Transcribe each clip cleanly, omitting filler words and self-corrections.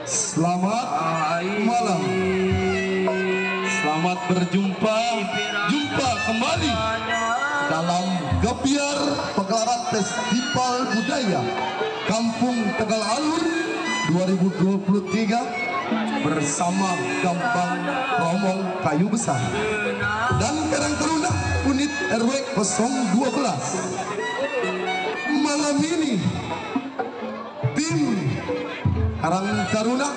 Selamat malam. Selamat berjumpa kembali dalam Gebiar Pegelaran Festival Budaya Kampung Tegal Alur 2023 bersama Gampang Romong Kayu Besar dan Karang Taruna unit RW 012. Malam ini tim Karang Taruna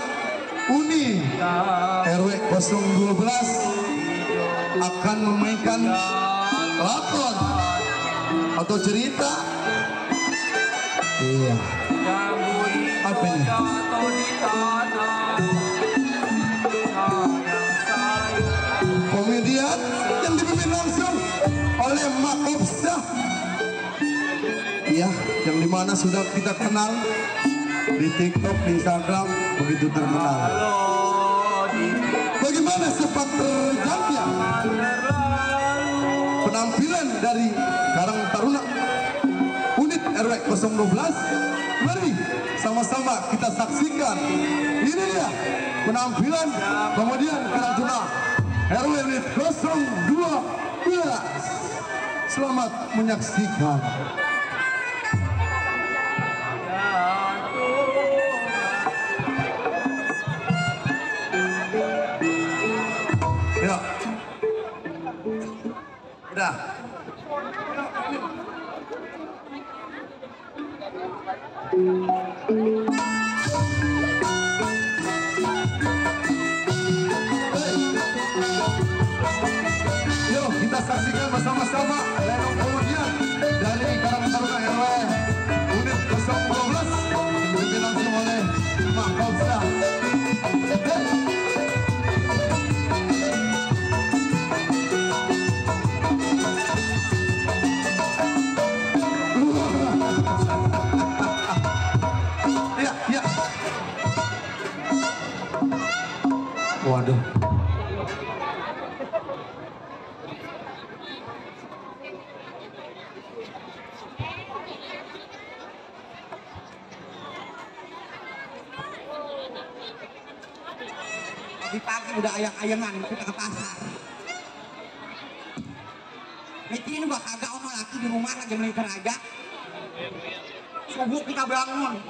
Uni RW 012 akan memainkan lakon atau cerita. Iya. Apa ini? Komedian yang dipimpin langsung oleh Mak Opsa. Iya, yang dimana sudah kita kenal di TikTok, di Instagram, begitu terkenal. Bagaimana sepak terjangnya penampilan dari Karang Taruna unit RW 012? Mari sama-sama kita saksikan. Ini dia penampilan kemudian Karang Taruna RW unit 012. Selamat menyaksikan. Ya, udah. Yuk kita saksikan bersama-sama lenong kemudian dari Karang Taruna RW unit 012 dipimpin langsung oleh Mak Kopsa. Waduh. Pagi-pagi udah ayang-ayangan kita ke pasar. Mikirin gua kagak ono laki di rumah lagi melihar aja. Subuh kita bangun,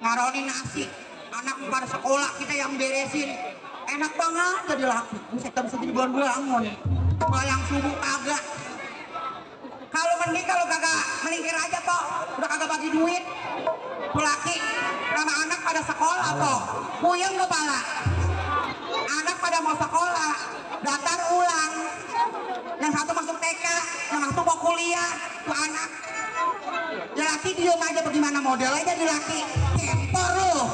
ngaroni nasi, anak pada sekolah kita yang beresin. Enak banget jadi laki. Buset bisa jadi bangun. Bayang subuh kagak. Kalau mending kalau kagak melingkir aja kok, udah kagak bagi duit. Tuh laki sama anak pada sekolah kok, puyeng kepala. Anak pada mau sekolah, daftar ulang. Yang satu masuk TK, yang satu mau kuliah. Tuh anak. Ya laki diem aja bagaimana modelnya jadi laki. Kempor loh.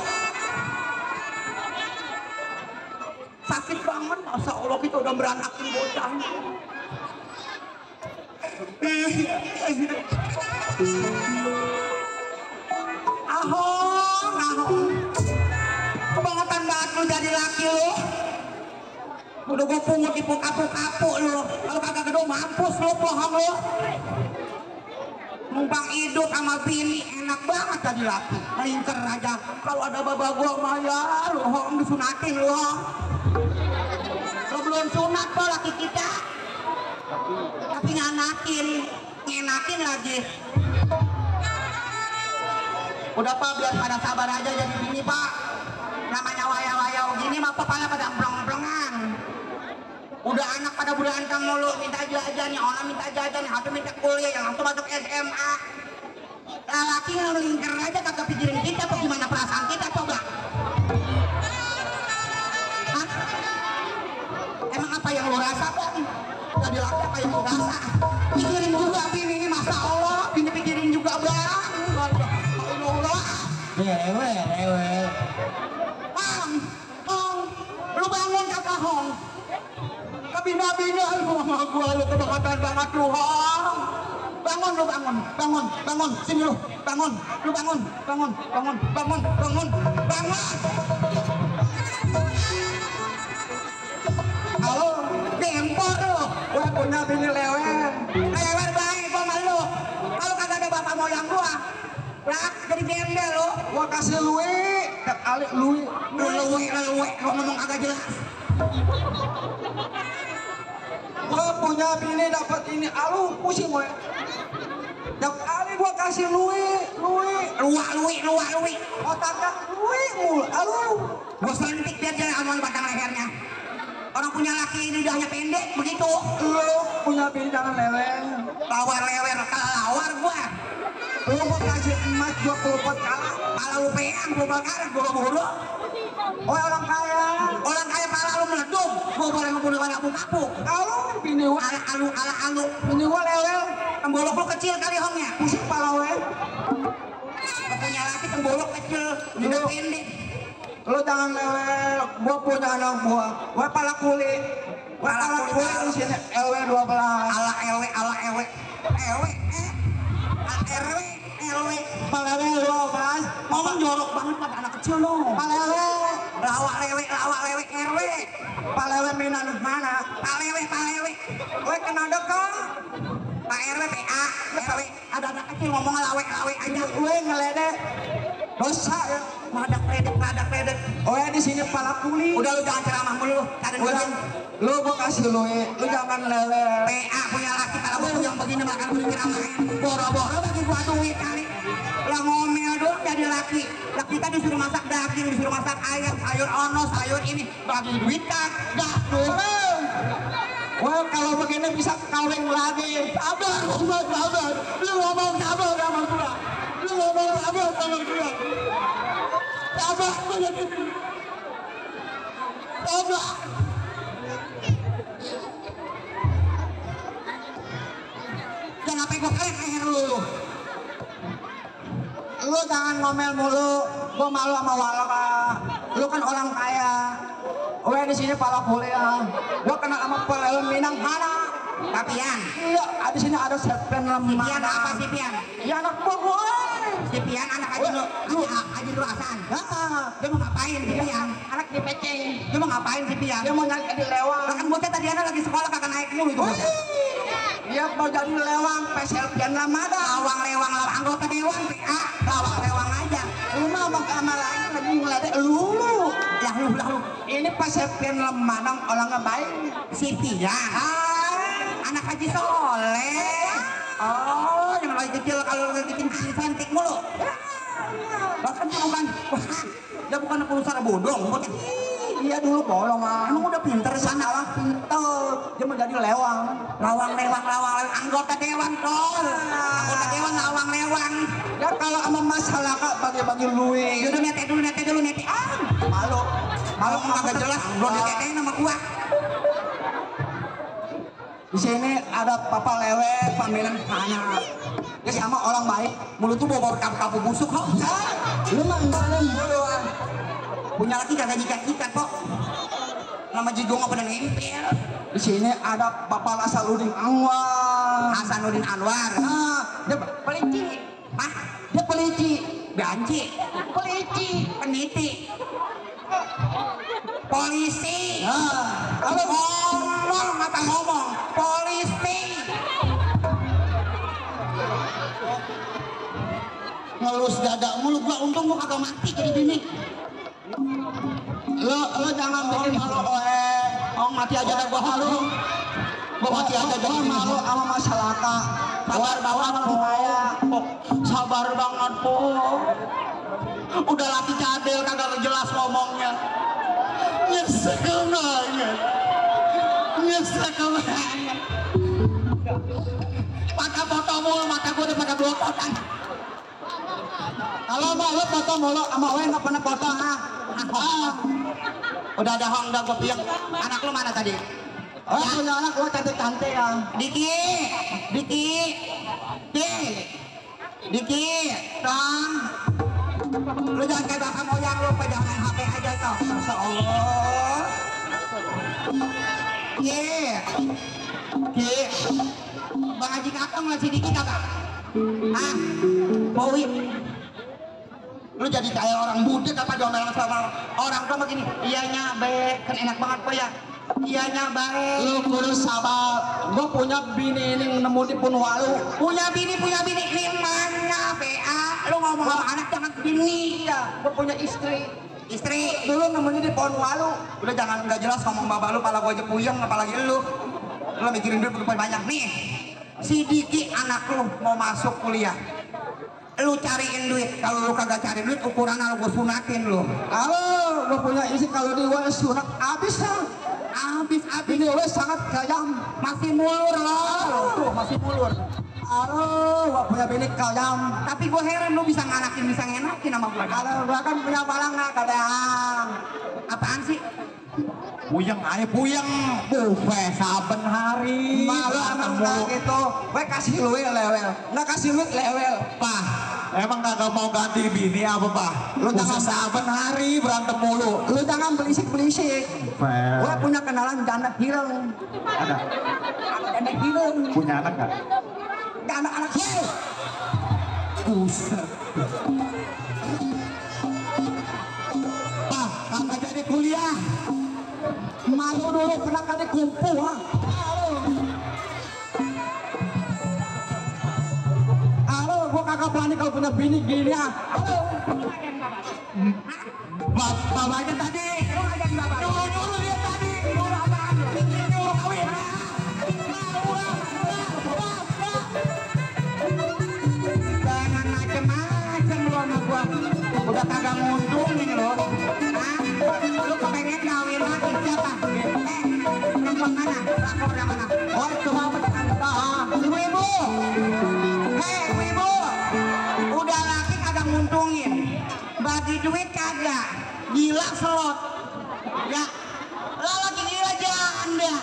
Sakit banget, masa Allah kita udah beranakin bocahnya. Ahong. Kebangetan banget lu jadi laki lu. Udah gue pungut di kapu-kapu lu. Kalau kagak gedung mampus lu, pohong lu. Numpang hidup sama bini enak banget jadi laki. Melingkar aja. Kalau ada baba gua mah ya lu hong disunatin lu hong. Lo belum sunat kok laki kita. Tapi ngenakin lagi. Udah pak biar pada sabar aja jadi bini pak. Namanya wayang-wayang gini mah kepala pada emplong-emplonan. Udah anak pada berantem mulu minta jajan nih, orang minta jajan nih, satu minta kuliah, yang satu masuk SMA. Laki yang melingkar aja kagak pikirin kita apa gimana perasaan kita coba. Hah? Emang apa yang lo rasa bang? Jadi laki apa yang lo rasa? Pikirin juga bini ini masa Allah, bini pikirin juga bang. Allah. Rewel. Hong, lu bangun kata Hong. Bina-bina lu sama gua lu kedekatan banget lu Hong. Bangun sini lu bangun. Halo gempor lu gua punya bini lewer baik gua malu. Kalau kagak ada bapak moyang gua lah jadi gembel lu. Gua kasih luwe Tiap kali luwe Lewe, lo ngomong agak jelas. Gua punya bini dapat ini, alu pusing gue. Tiap kali gua kasih luwe. Luwe. Otaknya luwe mulu, alu. Gue sentik biar jalan aman batang lehernya. Orang punya laki ini lidahnya pendek begitu. Lu punya bini jangan lewe. Lawar lewer kelawar gua. Lu gua kasih emas 24 kali. Pala lu peang 24 kali buru-buru. Oh orang kaya. Orang kaya pala lu meledung. Gua boleh ngebunuh anak kapuk. Alu bini gua. Ala alu. Bini gua lewe. Tembolok lu kecil kali hongnya. Pusing pala we. Gua punya laki tembolok kecil, lidah pendek. Lu jangan lewe. Gua punya anak gua. Gua pala kulit. Pala kulit di sini LW 12. Ala ewe. LW. Pala lewe 12. Ngomong jorok banget pada anak kecil lo. Pala lewe. Lawak lewe RW. Pala lewe minan mana? Palewe. We kena dekat. Pak RW PA. RW. Ada anak kecil ngomong lawe aja. We ngeledek. Dosa ya. Madak ledek. Oh ya di sini pala kulit. Udah lu jangan ceramah mulu. Cari Udah. Lu gua kasih lu jangan lewe. PA punya laki kalau gua yang begini makan beli ceramahin. Boro-boro bagi gua duit kali. Lah ngomel doang jadi laki. Lah kita disuruh masak daging, disuruh masak ayam, sayur ono, sayur ini. Bagi duit kagak tuh. Wah kalau begini bisa kawin lagi. Sabar. Lu ngomong sabar sama gua. Sabar gua jadi. Sabar. Jangan sampai gua keren leher lu. Lu jangan ngomel mulu. Gua malu sama Walaka. Lu kan orang kaya. Weh di sini pala kuliah. Gua kena sama pelelem Minang Hana. Papian. Iya, di sini ada Sepen Pian Lemana. apa sih Pian? Ya anak gua gue. Si Pian anak Haji Nur Hasan. Dia mau ngapain si Pian? Anak di PC. Dia mau ngapain si Pian? Dia mau nyari di lewang. Bahkan bocah tadi anak lagi sekolah kagak naik mulu itu bocah. Dia mau jadi lewang PSL Pian Lamada. Lawang anggota dewan PA. Lawang aja. Lu mah mau sama lain lagi ngeledek lu. Lah lu. Ini PSL Pian Lamada orangnya baik. Si Pian. Anak Haji Soleh. Oh, yang lagi kecil kalau lagi bikin cantik mulu. Bahkan dia bukan pengusaha bodong. Dia dulu bolong ah. Emang udah pinter sana lah. Pinter. Dia mau jadi lewang. Lawang. Anggota dewan tol. Anggota dewan lawang. Ya kalau sama masyarakat bagi-bagi luwe. Yaudah nete dulu. Malu Kagak jelas. Belum ditetein sama gua. Di sini ada Papa Lewe, paminan Hana. Dia sama orang baik. Mulut tuh bawa kapu busuk kok. Lu mah enggak dulu ah. Punya laki kagak jikat kok. Nama jigong apa dan nempel. Di sini ada Papa Hasanuddin Anwar. Hasanuddin Anwar. Dia peliti. Dia peliti. Ganci. Peniti. Polisi. Kalau ngomong. Polisi. Ngelus dada mulu gua, untung gua kagak mati jadi bini. lo jangan bikin malu Mati aja dah gua halu. Gua mati aja jadi bini. malu sama masyarakat. Sabar banget po. Sabar banget po. Udah laki cadel kagak jelas ngomongnya. Nyesek banget. Mata foto mulu, mata gua udah pada blokotan. Kalau mau lo foto mulu sama gue nggak pernah foto Udah ada hong, udah gua piang. Anak lu mana tadi? Oh punya anak gue cantik ya. Diki, Tong. Lu jangan kayak bapak moyang lu, pegang main HP aja toh. Masya Allah. Bang Haji Kakang masih Diki kagak? Bowie. Lu jadi kayak orang budek apa diomelin sama orang tua begini. Iya nya, kan enak banget kok ya. Iya baik. Lu kudu sabar. Gua punya bini ini nemu di Punwalu. Punya bini ini mana PA? Lu ngomong sama anak jangan bini. Iya, gua punya istri. Istri. Dulu nemunya di Punwalu. Udah jangan nggak jelas ngomong bapak lu, pala gua aja puyeng apalagi lu. Lu mikirin duit udah banyak nih. Si Diki anak lu mau masuk kuliah. Lu cariin duit. Kalau lu kagak cari duit ukuran lu gua sunatin lu. Halo, gua punya istri kalau di gua sunat habis ya. Habis. Ini gue sangat kayam. Masih mulur loh. Tuh masih mulur. Halo, gua punya bini kayam. Tapi gue heran lu bisa nganakin, bisa ngenakin sama gue. Kalau gua kan punya barang nggak kadang. Apaan sih? Puyeng aja puyeng. Buffet saben hari. Malu emang nggak gitu. Gue kasih lu lewel. Nggak kasih lu lewel. Pak, emang kagak mau ganti bini apa Pak? Lu jangan saben hari berantem mulu. Lu jangan berisik. Gue punya kenalan janda hireng. Ada? Janda hireng. Punya anak gak? Anak-anak sih. Buset. Pak, kagak jadi kuliah. Malu dulu pernah kali kumpul ha. Halo, gua kagak berani kalau punya bini gini ya. Halo. Bapaknya tadi. Nyuruh dia tadi. Nyuruh kawin. Jangan macem-macem lu sama gua. Udah kagak nguntungin lu. Hah? Lu kepengen kawin lagi siapa? Perempuan mana? Lakor yang mana? Oh, itu mah bercanda. Ibu-ibu. Ibu-ibu. Udah laki kagak nguntungin. Bagi duit kagak. Gila slot. Ya. Lo lagi gila janda.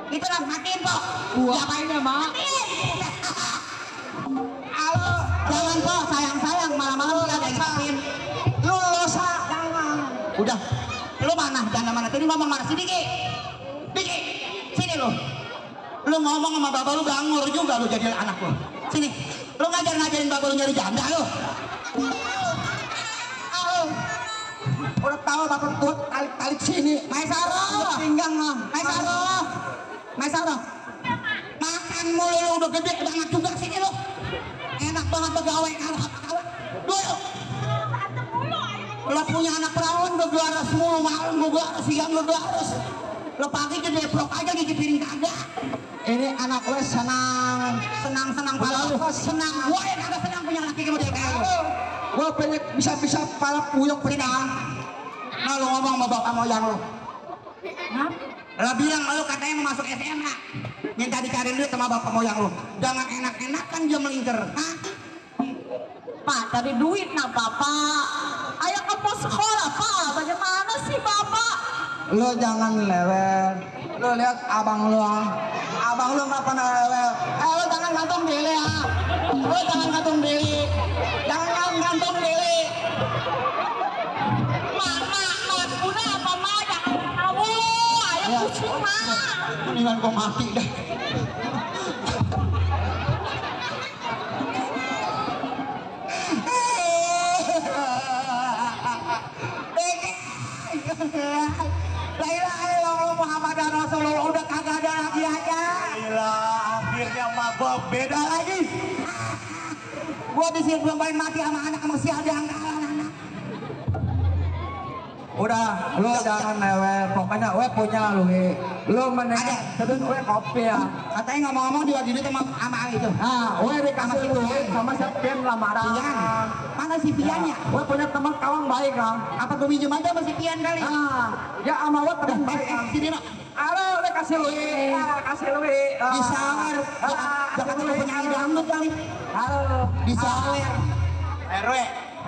Itu lah matiin po. Ngapain ya, Mak? Halo, jangan po sayang malam-malam kita ada ngapin. Lu losa, jangan. Udah, lu mana? Janda mana? Tadi ngomong mana? Si Diki, sini lu. Lu ngomong sama bapak lu ganggur juga lu jadi anak lu. Sini, lu ngajarin bapak lu nyari janda lu. Halo, Udah tahu bapak tuh tarik sini. Maisaro, Pinggang lah. Maisaro. Makan mulu lu udah gede banget juga sini lu. Enak banget pegawai kalau apa-apa. Dulu. Lo punya anak perawan gue garas mulu, malam gue garas, siang gue garas. Lo pagi ke deprok aja gigi piring kagak. Ini anak gue senang. Senang pala lu. Senang. Gue yang kagak senang punya laki kayak lu. Gue pengen bisa pala puyok penang. Nah lo ngomong sama bapak moyang lo. Lo bilang lo katanya mau masuk SMA. Minta dicariin duit sama bapak moyang lo. Jangan enak-enakan dia melingkar. Hah? Pak, cari duit nah Bapak. Ayo ke pos sekolah Pak. Bagaimana sih Bapak? Lo jangan lewel. Lo lihat abang lo. Abang lo nggak pernah lewel. Lo jangan gantung diri ya. Lo jangan gantung diri. Jangan gantung diri. Mak, udah apa Mak? Jangan kamu. Ayo Ya. pusing Mak. Mendingan gue mati dah. La ilaha illallah Muhammadan Rasulullah udah kagak ada lagi aja. Gila, akhirnya mabok beda lagi. Gua di sini belum main mati sama anak sama si Adang anak. Udah, lo jangan lewel. Pokoknya gue punya lo. Lo mendingan sedun gue kopi ya. Katanya ngomong-ngomong juga di sama itu. Nah, gue dikasih duit sama Septian lamaran. Pian. Mana si Pian ya? Gue punya teman kawan baik kan. Apa gue minjem aja sama si Pian kali? Nah, ya sama gue teman baik kan. Sini nak. Halo, udah kasih lu. Kasih lu. Disawer. Jangan lupa penyanyi dangdut kali. Halo. Disawer. RW,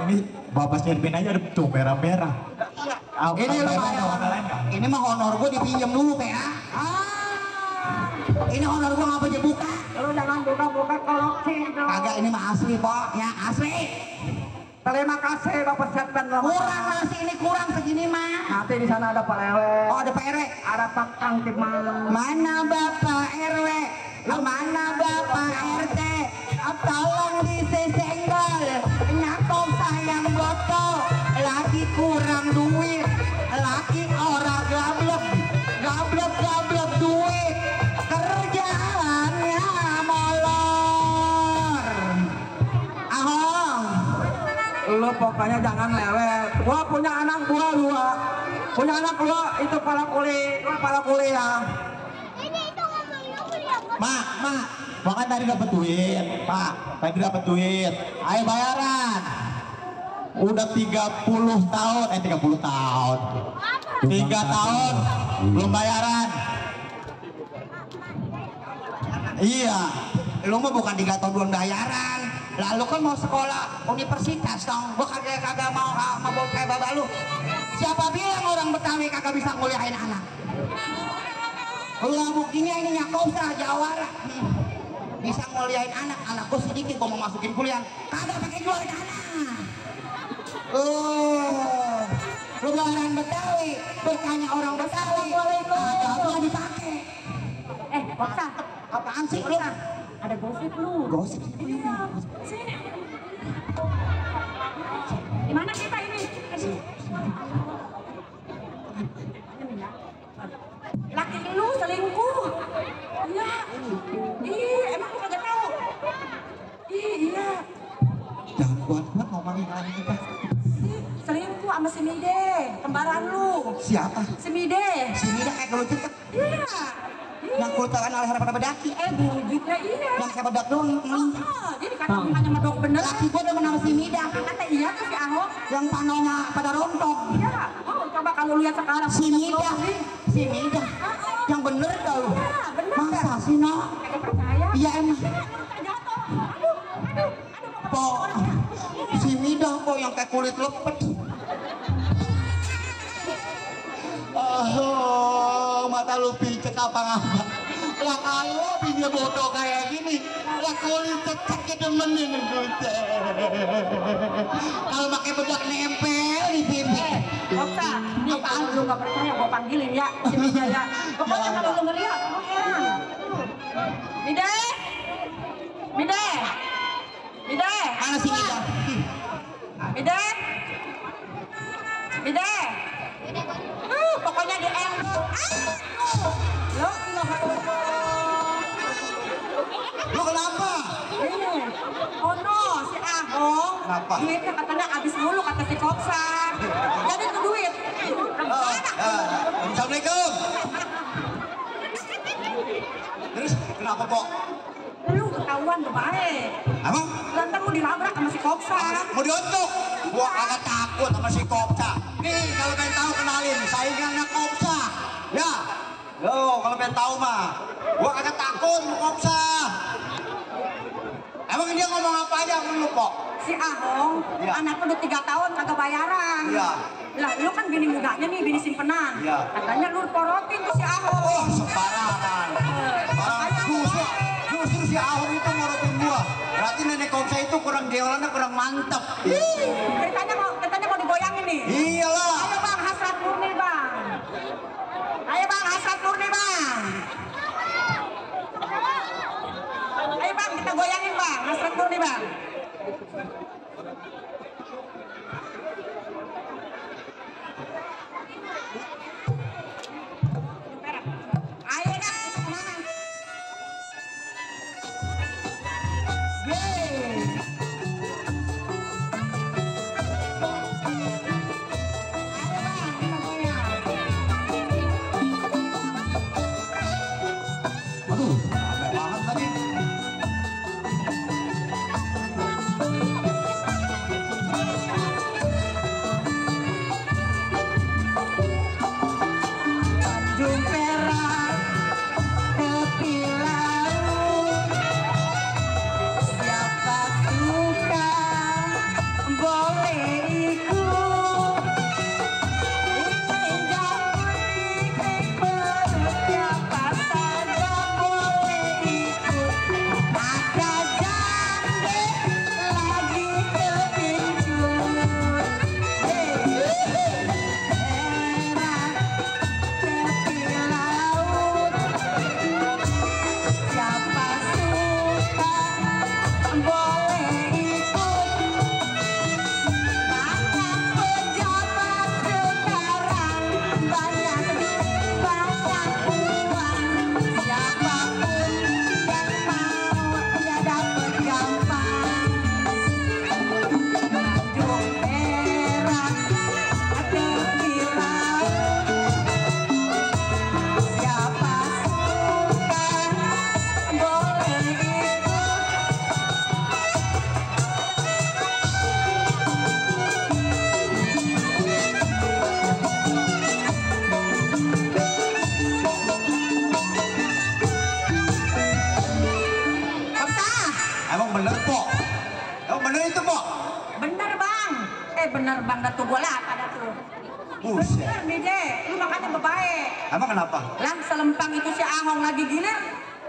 ini Bapak Sirpin aja ada tuh merah-merah. Ini lu ini mah honor gue dipinjam dulu PA. Ini honor gue ngapa aja buka? Lu jangan buka-buka korupsi dong. Kagak ini mah asli kok, ya asli. Terima kasih Bapak Septian lamaran. Kurang nasi ini kurang segini mah. Nanti di sana ada Pak RW. Oh ada Pak RW. Ada Pak Kang Timang. Mana Bapak RW? Mana Bapak RT? Tolong disenggol, nyakop sayang botol. lagi kurang duit, lagi orang gablek duit, kerjaannya molor. Ahong, Lu pokoknya jangan lewet. Gua punya anak gua lu. Punya anak lu itu pala kuliah. mak, pokoknya tadi dapat duit, pak, tadi dapat duit, ayo bayaran. Udah 30 tahun, 3 tahun belum bayaran. Iya, lu mah bukan 3 tahun belum bayaran. Lalu kan mau sekolah universitas dong. Gua kagak mau kayak bapak lu. Siapa bilang orang Betawi kagak bisa nguliahin anak? Lu buktinya ini Nyakobsa Jawara. Bisa nguliahin anakku sedikit gua mau masukin kuliah. Kagak pakai jualin anak. Lebaran Betawi, bertanya orang Betawi. Assalamualaikum. Dipakai. Kopsa, Apaan sih lu? ada gosip lu. Gosip. Iya, sini. Di mana kita ini? Laki lu selingkuh. Iya. Emang lu kagak tahu? Iya. Jangan buat ngomongin lagi kita. Selingkuh sama si Mide, kembaran lu. Siapa? Si Mide. Sini dah kayak gelucut kan? Iya. Yang kultawan oleh harapan bedaki. Bujuknya iya. Yang saya bedak doang. Jadi kata bukannya medok bener. Laki gua udah menang si Mida. Kata iya tuh si Ahok. Yang panonya pada rontok. Iya. Coba kalau lihat sekarang. Si Mida. Yang bener tau. Iya, bener. Masa sih nak? Kagak percaya. Iya emang. Jatuh. Aduh. Po. Si Mida po yang kayak kulit lepet. Mata lu picek apa-apa. Lah kalau bini bodoh kayak gini, lah kulit cecek demenin gue. Kalau pakai bedak nempel di pipi. Kopsa, apaan lu gak percaya gua panggilin ya si Mida ya. Pokoknya kalau lu ngeliat, lu heran. Mide. Mana si Mida? Mide. Pokoknya di endor. Lu kenapa? Ini. Oh no, si Ahong. Kenapa? Duitnya katanya habis mulu kata si Kopsa. Jadi itu duit. Assalamualaikum. Terus kenapa kok? Lu ketahuan tuh baik. Emang? Lantar lu dilabrak sama si Kopsa. Mau diontok? Gua kagak takut sama si Kopsa. Nih kalau pengen tahu kenalin, saingannya Kopsa. Ya. Yo, kalau pengen tahu mah, gua kagak takut sama Kopsa. Emang dia ngomong apa aja sama lu kok? Si Ahong, Iya. anaknya udah 3 tahun kagak bayaran. Iya. Lah lu kan bini mudanya nih, bini simpenan. Iya. Katanya lu porotin tuh si Ahong. Oh, sembarangan. Justru si Ahong itu ngorotin gua. Berarti nenek Kopsa itu kurang geolannya kurang mantep. Ceritanya mau digoyangin nih. Iyalah. Ayo bang, hasrat murni bang. Ayo bang, hasrat murni bang. Ayo bang, kita goyangin bang, hasrat murni bang. Ayo dah. Yeay. bener bang datu bola pada tuh. Buset. Bener nih deh, lu makanya bebaik. Emang kenapa? Lang selempang itu si Ahong lagi gini.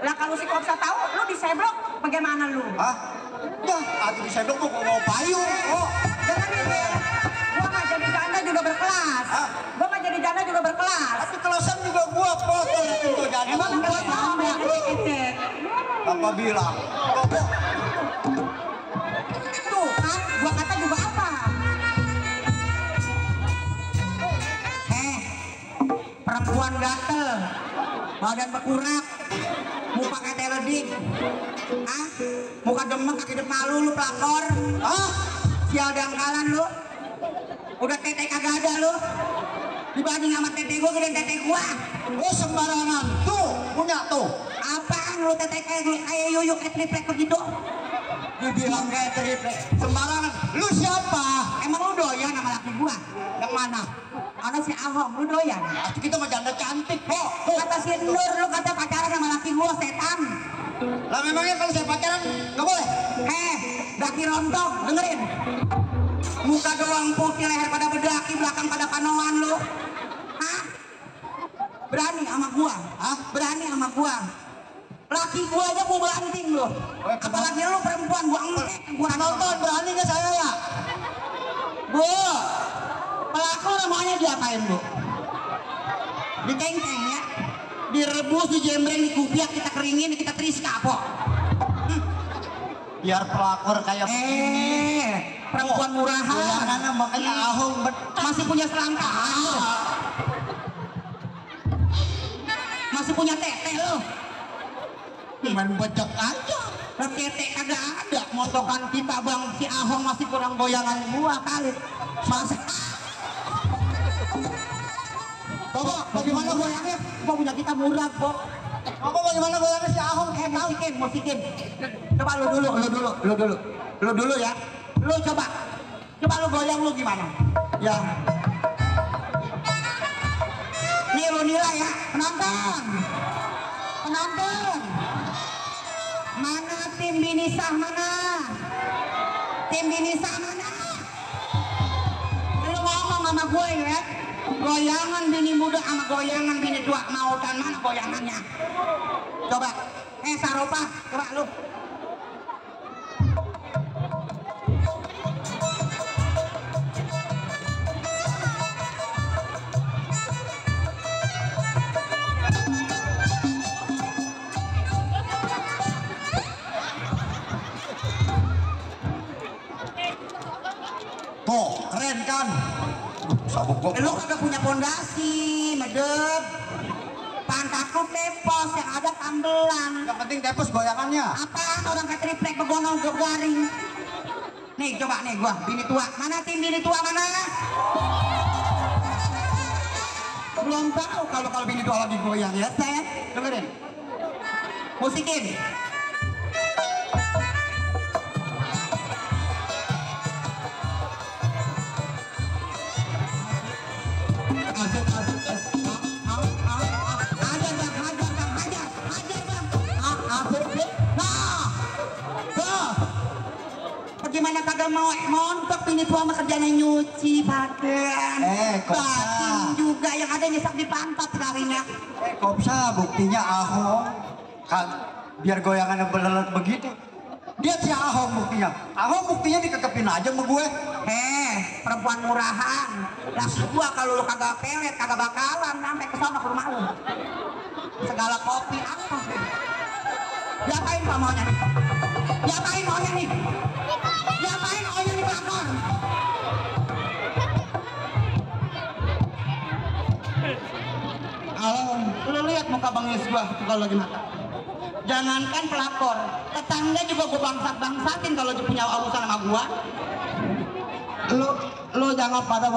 Lah kalau si Kopsa tahu, lu diseblok bagaimana lu? Hah? Ya, aku di sendok mau payung. Oh, Jangan ini. Gua nggak jadi janda juga berkelas. Hah? Gua nggak jadi janda juga berkelas. tapi kelasan juga gua foto itu jadi. Emang gua tahu cek. Apa bilang? Kok Tuh kan, gua kata juga apa? Perempuan gatel, badan berkurak, muka kayak teleding, muka demek kaki malu lu pelakor, sial dangkalan lu, udah tete kagak ada lu, dibanding sama tete gua gedein tete gua, sembarangan tuh punya tuh. apaan lu tete kayak yuyuk kayak triplek begitu, Dibilang kayak triplek sembarangan. Lu siapa? emang lu doyan sama laki gua, yang mana? Ada si Ahong, lu doyan? Atuh kita mah janda cantik kok. Kata si Nur, lu kata pacaran sama laki gua setan. Lah memangnya kalau saya pacaran nggak boleh? Daki rontok, dengerin. Muka doang putih, leher pada bedaki, belakang pada kanoan lu. Hah? Berani sama gua? Berani sama gua? Laki gua aja gua banting lu. Apalagi lu perempuan, gua engkek, gua nonton. Berani nggak saya ya? Bu, pelaku namanya diapain bu? Diceng-ceng ya? Direbus, dijembreng, dikupiak, kita keringin, kita teriska kok. Biar pelakor kayak Perempuan murahan. Goyangannya makanya Ahong Masih punya selangkangan. Masih punya tete lo. main becek aja. Lah tete kagak ada. Motokan kita bang si Ahong masih kurang goyangan gua kali. Masa? Bapak, bagaimana goyangnya? Gua punya kita murah kok. Bapak bagaimana goyangnya si Ahong? Musikin. Coba lu dulu ya. Lu coba lu goyang lu gimana? Ya, Nih lu nilai ya, penonton. Mana tim Binisah mana? Tim Binisah mana? Lu ngomong sama gue ya. Goyangan bini muda sama goyangan bini tua mautan mana goyangannya? Coba. Saropa, coba lu. tuh keren kan? Sabuk gua. Lu kagak punya pondasi, medep. Pantat lu tepos, yang ada tambelan. Yang penting tepos goyangannya. Apaan orang kayak triplek begonong garing. Nih coba nih gua, bini tua. Mana tim bini tua mana? Belum tahu kalau bini tua lagi goyang ya, saya dengerin. Musikin. Gimana kagak mau montok ini tua mah kerjanya nyuci pakaian, batin juga yang ada nyesek di pantat sekalinya. Kopsa buktinya Ahong kan biar goyangannya beneran begitu. Dia si Ahong buktinya. Ahong buktinya dikekepin aja sama gue. Perempuan murahan. Laki gua kalau lu kagak pelet kagak bakalan sampai ke sana ke rumah lu. Segala kopi apa? Diapain pak maunya nih? Diapain maunya nih? Diapain maunya nih pelakor? Lu lihat muka Bang Yus gua kalau lagi mata. Jangankan pelakor, tetangga juga gua bangsat-bangsatin kalau dia punya urusan sama gua. Lu jangan pada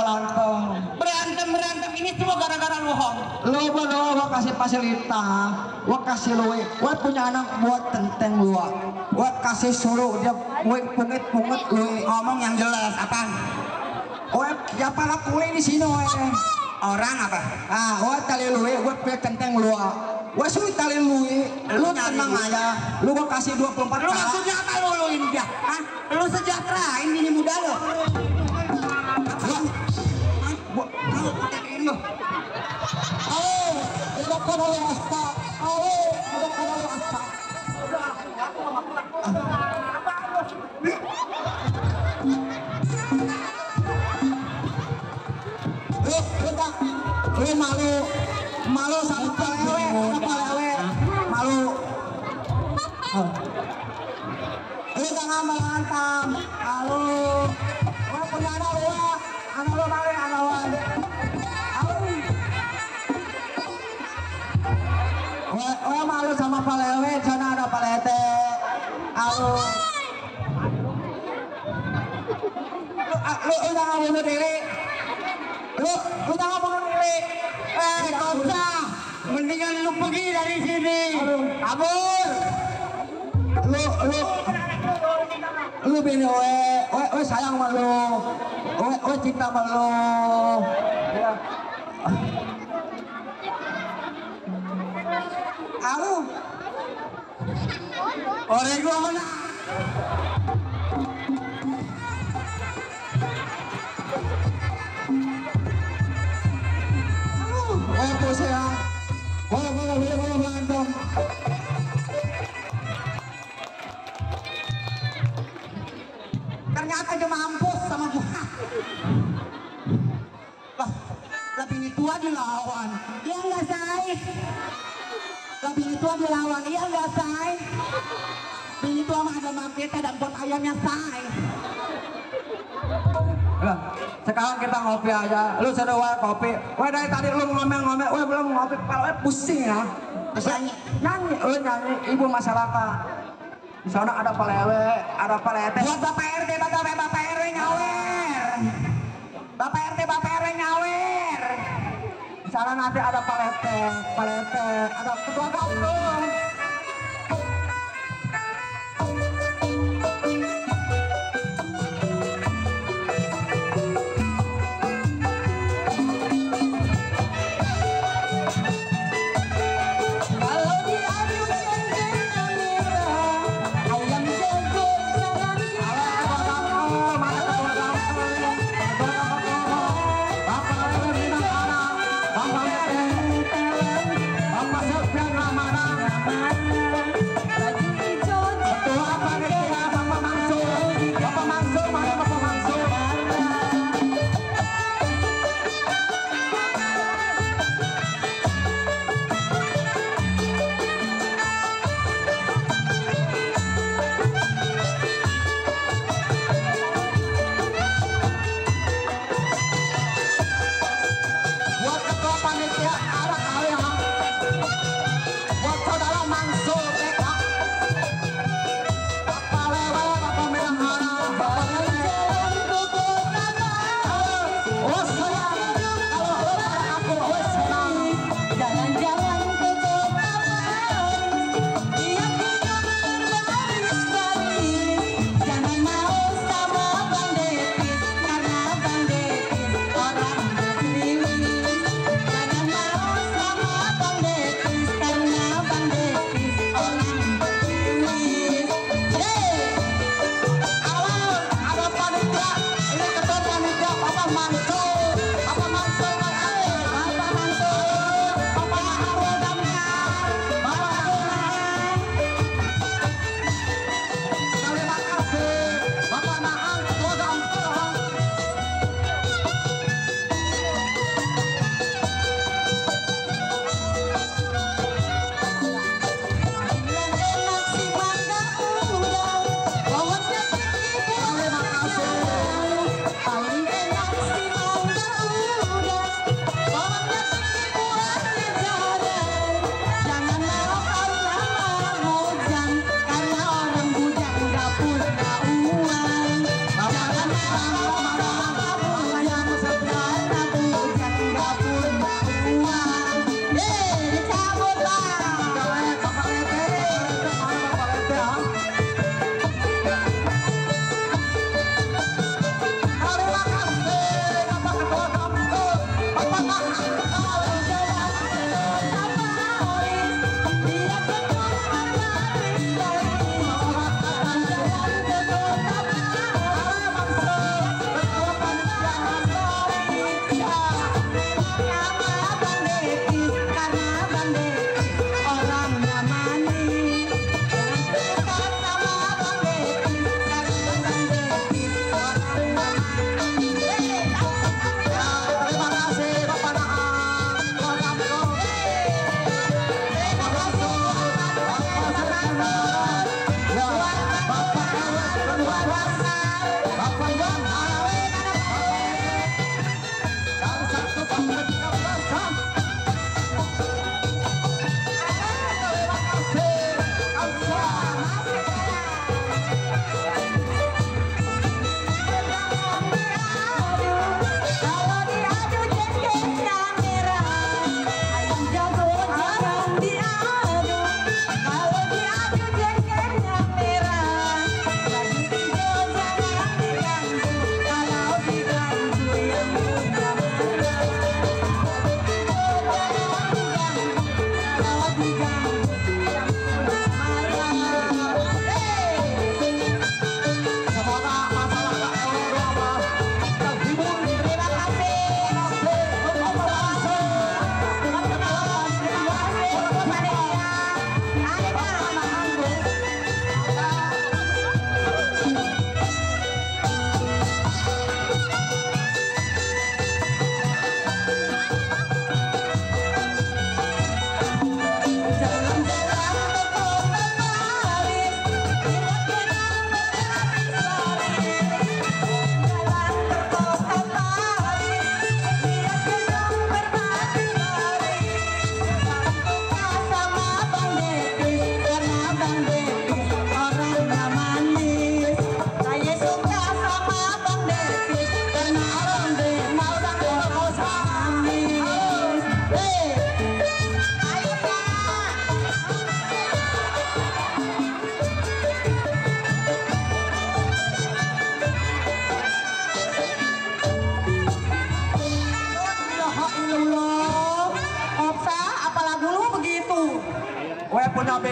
Berantem ini semua gara-gara lu Hong. Lu kasih fasilitas, gua kasih lu, gua punya anak buat tenteng lu, gua kasih suruh dia buat punget lu. Ngomong yang jelas apaan? Ya pala kue di sini Orang apa? gua tali lu, gua punya tenteng lu, gua suruh tali lu, lu tenang aja, lu gua kasih 24 Lu maksudnya apa lu ini dia? Lu sejahterain bini muda lu? Lu malu sama palewe, malu. Lu jangan melantem, malu. Gua punya anak lu balik anak lu. Gua malu sama palewe, sana ada palete. Malu. Lu jangan bunuh diri. Lu jangan bunuh diri. Kopsa, mendingan lu pergi dari sini. Kabur. Lu bini we sayang sama lu. We cinta sama lu. Ya. Alu. Orang gua mana? Pose ya, boleh berantem. Ternyata dia mampus sama gua. Lah, lebih ini tua dilawan. Iya nggak say? Lebih ini tua dilawan, iya nggak say? Bini tua mah ada marketnya dan buat ayamnya say. Lah, sekarang kita ngopi aja. Lu sudah kopi. Dari tadi lu ngomel-ngomel, belum ngopi. Kalau pusing ya. Terus nyanyi, nyanyi ibu masyarakat. Di sana ada palewe, ada palete. Buat Bapak RT, Bapak RW nyawer. Bapak RT, Bapak RW nyawer. Di sana nanti ada palete, ada ketua kampung. Terima kasih.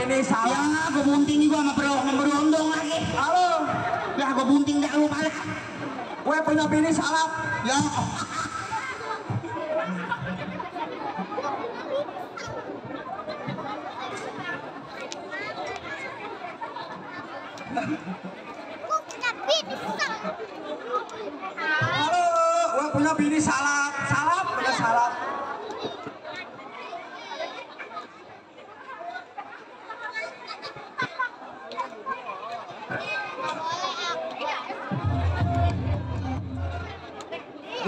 bini salah. Ya, gue bunting juga sama berondong lagi. Halo, Ya, gue bunting dah lu pala. gue punya bini salah. Ya. Halo, gue punya bini salah. Salah, punya salah.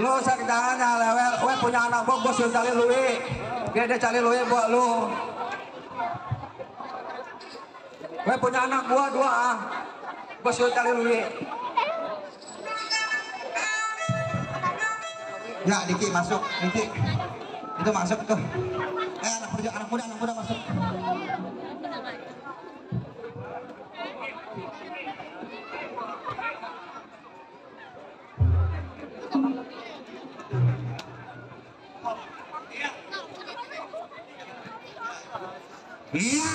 Lu sakit tangannya lewel, gue punya anak gue suruh cari lu, dia cari lu buat lu. Gue punya anak gua 2 gue suruh cari lu. Ya, Diki masuk, Diki. Itu masuk tuh. Anak muda masuk. Iya.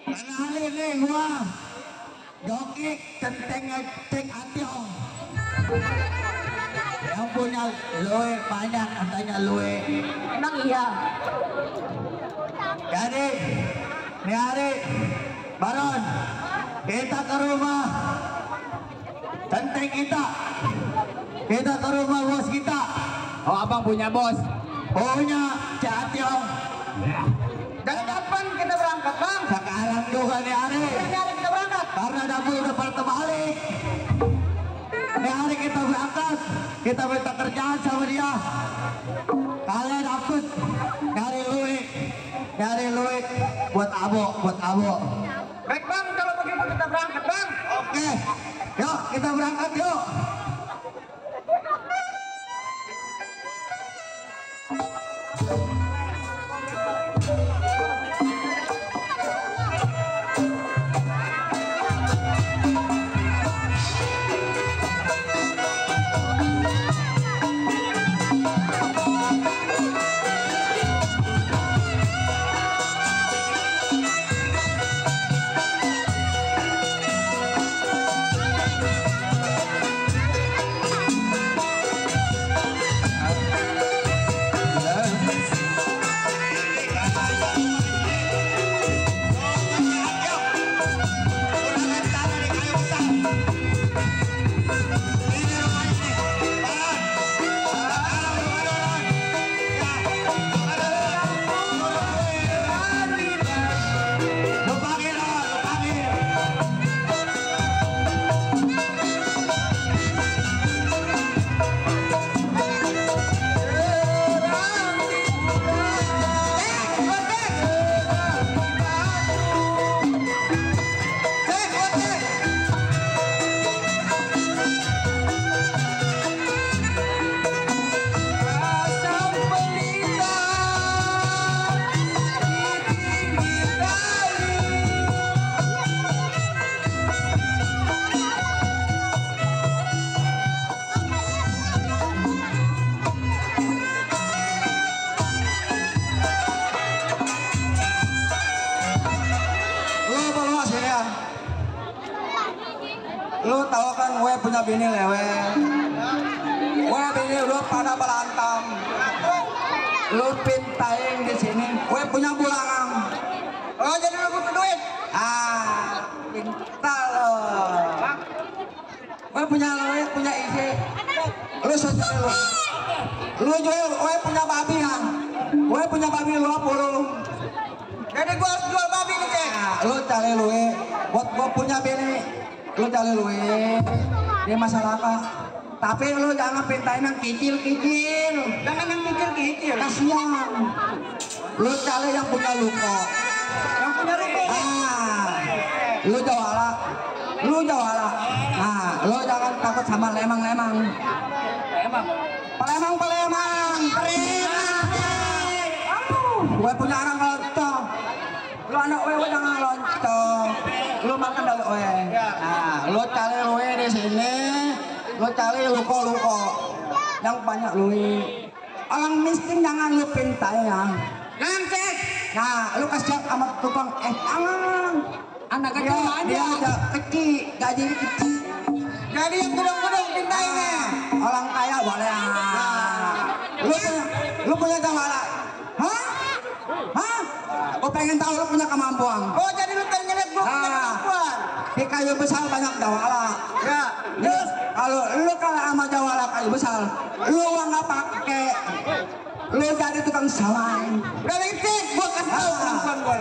Kenalin nih gua. Joki Centeng Ngecek Ationg. Yang punya loe banyak katanya loe. Emang iya. Jadi, nih hari Baron, kita ke rumah Centeng kita. Kita ke rumah bos kita. Oh, abang punya bos. Punya Cek Ationg. Dan kapan kita berangkat, Bang? Sekarang juga nih hari. Ini hari kita berangkat. Karena dapur udah pada terbalik. Nih hari kita berangkat. Kita minta kerjaan sama dia. Kalian dapet nyari luik buat abo. Baik, Bang, kalau begitu kita berangkat, Bang. Oke, yuk kita berangkat yuk. Lu tahu kan gue punya bini lewe. Gue bini lu pada belantam. Lu pintain di sini. Gue punya bulangan. Oh jadi lu butuh duit? Pintar lo. Gue punya lewe, punya isi. Lu sendiri lu. Lu jual, gue punya babi ya. Gue punya babi 20. Jadi gue harus jual babi nih cek. Lu cari lu buat gue punya bini. Lu cari lu ini masalah apa? Tapi lu jangan pintain yang kicil-kicil. Jangan yang kicil-kicil. Kasihan. Lu cari yang punya luko. Yang punya luko. Lu jawala. Nah, lu jangan takut sama lemang-lemang. Pelemang. Gue punya anak lontong. Lu anak wewe jangan lontong. Lu makan dari wewe. Nah, lu cari wewe di sini. Lu cari luko yang banyak luwe. orang miskin jangan lu pintai ya. Jangan cek. Nah, lu kasih sama tukang jangan. Anak kecil Dia aja. aja kecil, gaji kecil. Jadi yang gedung-gedung pintainya. Orang kaya boleh. Lu punya jawala? Hah? Hah? Gue pengen tahu lu punya kemampuan. Oh jadi lu ternyata gua punya kemampuan. Di kayu besar banyak jawala. Ya. Terus kalau lu kalah sama jawala kayu besar, lu nggak pakai, lu jadi tukang sawan. Udah cek, gua kasih tahu kemampuan gua.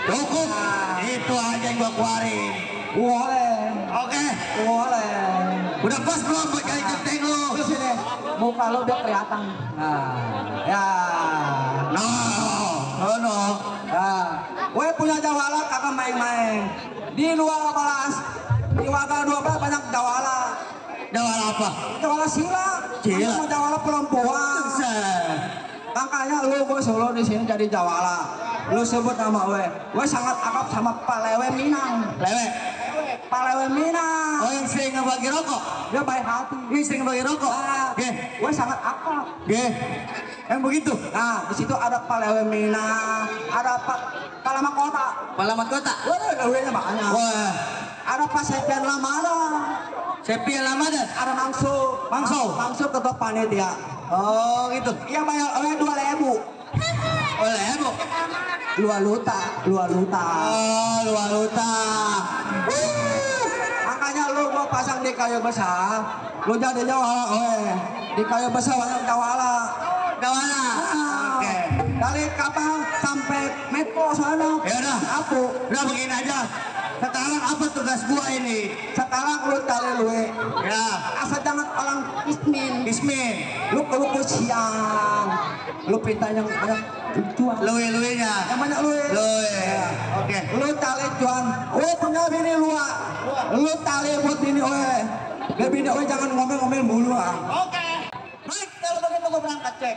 Cukup. Itu aja yang gua keluarin. Boleh, Oke. boleh. Udah pas belum buat kali genteng lu? Terus ini, muka lu udah kelihatan. Nah, ya. No. No. Nah, gue punya jawala kagak main-main. Di luar balas, di Waga 12 banyak jawala. Jawala apa? Jawala sila. Sila. Sama jawala perempuan. Makanya lu gue solo di sini jadi jawala. Lu sebut nama gue sangat akrab sama Pak Lewe Minang. Lewe. Pak Lewe Minang. Oh yang sering ngebagi rokok? Dia baik hati. Yang sering ngebagi rokok? Oke. Gue sangat akrab. Oke. Yang begitu? Nah, di situ ada Pak Lewe Minang, ada Pak Palama Kota. Palamat kota? Wah, gawenya banyak. Wah. Ada Pak Sepian Lamada. Sepi Ramadan? Ada Mangsu. Mangsu ketua panitia. Oh gitu. Iya bayar oleh 2.000. Oleh bu? Luar luta. Oh luar luta. Makanya lu gua pasang di kayu besar, lu jadi jawala di kayu besar banyak jawala. Jawala. Oke. Dari kapal sampai metro sana. Ya udah. Aku. Udah begini aja. Sekarang apa tugas gua ini? Sekarang lu cari luwe. Ya. Asal jangan orang ismin. Ismin. Lu kelupu siang. Lu pinta yang banyak jual. Luwe-luwenya. Yang banyak luwe. Luwe. Oke. Lu tali cuan. Punya bini luar. Lu tali buat bini Biar bini jangan ngomel-ngomel mulu ah. Oke. Baik, kalau begitu gua berangkat cek.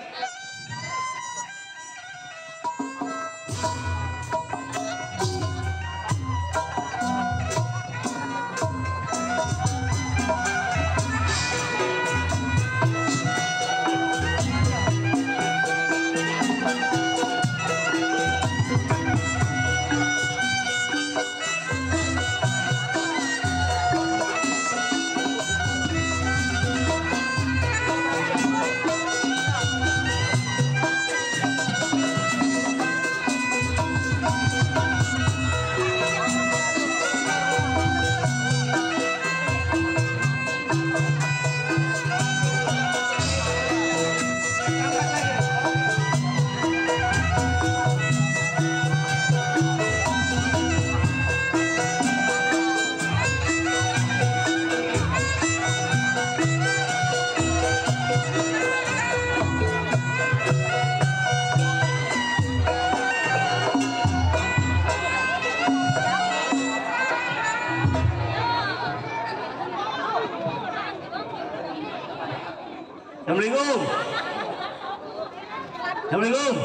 Assalamualaikum. Assalamualaikum.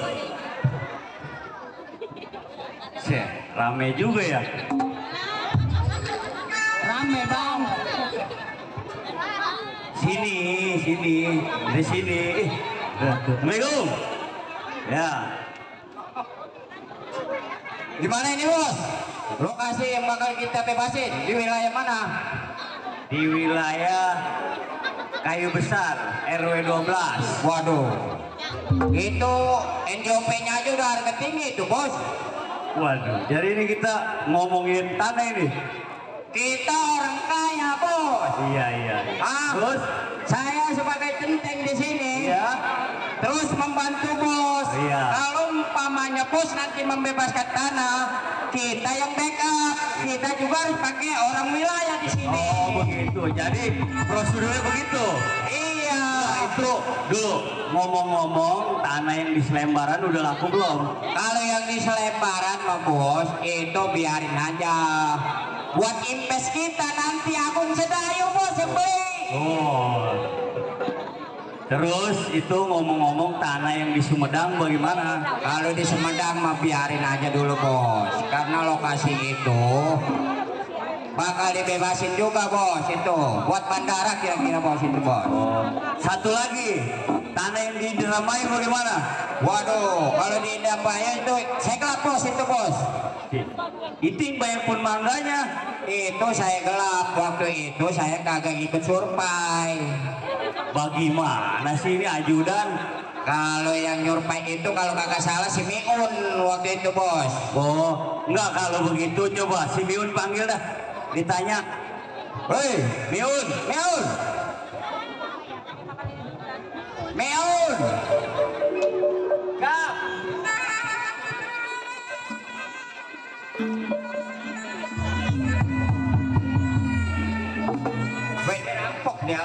Rame juga ya. Rame bang. Sini, di sini. Assalamualaikum. Ya. Di mana ini bos? Lokasi yang bakal kita bebasin di wilayah mana? Di wilayah Kayu Besar, RW 12. Waduh, itu NJOP-nya aja udah harga tinggi itu bos. Waduh, jadi ini kita ngomongin tanah ini. Kita orang kaya bos. Iya. Terus saya sebagai centeng di sini, Iya. terus membantu bos. Iya. Kalau umpama namanya pos nanti membebaskan tanah, kita yang backup. Kita juga harus pakai orang wilayah di sini. Oh begitu, jadi prosedurnya begitu. Iya. Nah, itu dulu ngomong-ngomong tanah yang di Selembaran udah laku belum? Kalau yang di Selembaran mah bos, itu biarin aja. Buat invest kita nanti Agung Sedayu bos yang beli. Oh. Terus itu ngomong-ngomong tanah yang di Sumedang bagaimana? Kalau di Sumedang mah biarin aja dulu bos, karena lokasi itu bakal dibebasin juga bos itu buat bandara kira-kira bos itu bos. Oh. Satu lagi, tanah yang di Indramayu bagaimana? Waduh, kalau di Indramayu itu saya gelap bos itu bos. Itu yang banyak pun mangganya. Itu saya gelap waktu itu saya kagak ikut survei. Bagaimana sih ini ajudan? Kalau yang nyurpai itu kalau kagak salah si Miun waktu itu bos. Oh, enggak kalau begitu coba si Miun panggil dah. Ditanya, hei Miun, Miun, Miun. Kak. Wait, rampok dia.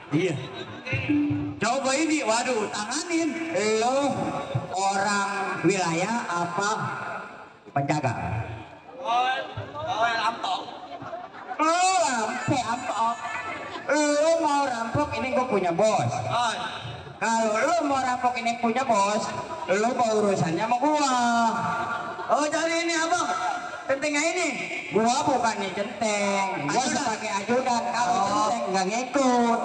Iya. Coba ini, waduh, tanganin. Lo orang wilayah apa penjaga? Rampok. Lo rampok. Lo mau rampok ini gue punya bos. Kalau lo mau rampok ini punya bos, lo mau urusannya sama gua. Oh jadi ini abang, pentingnya ini. Gua bukan nih centeng, gua sebagai ajudan. Kalau centeng nggak ngikut.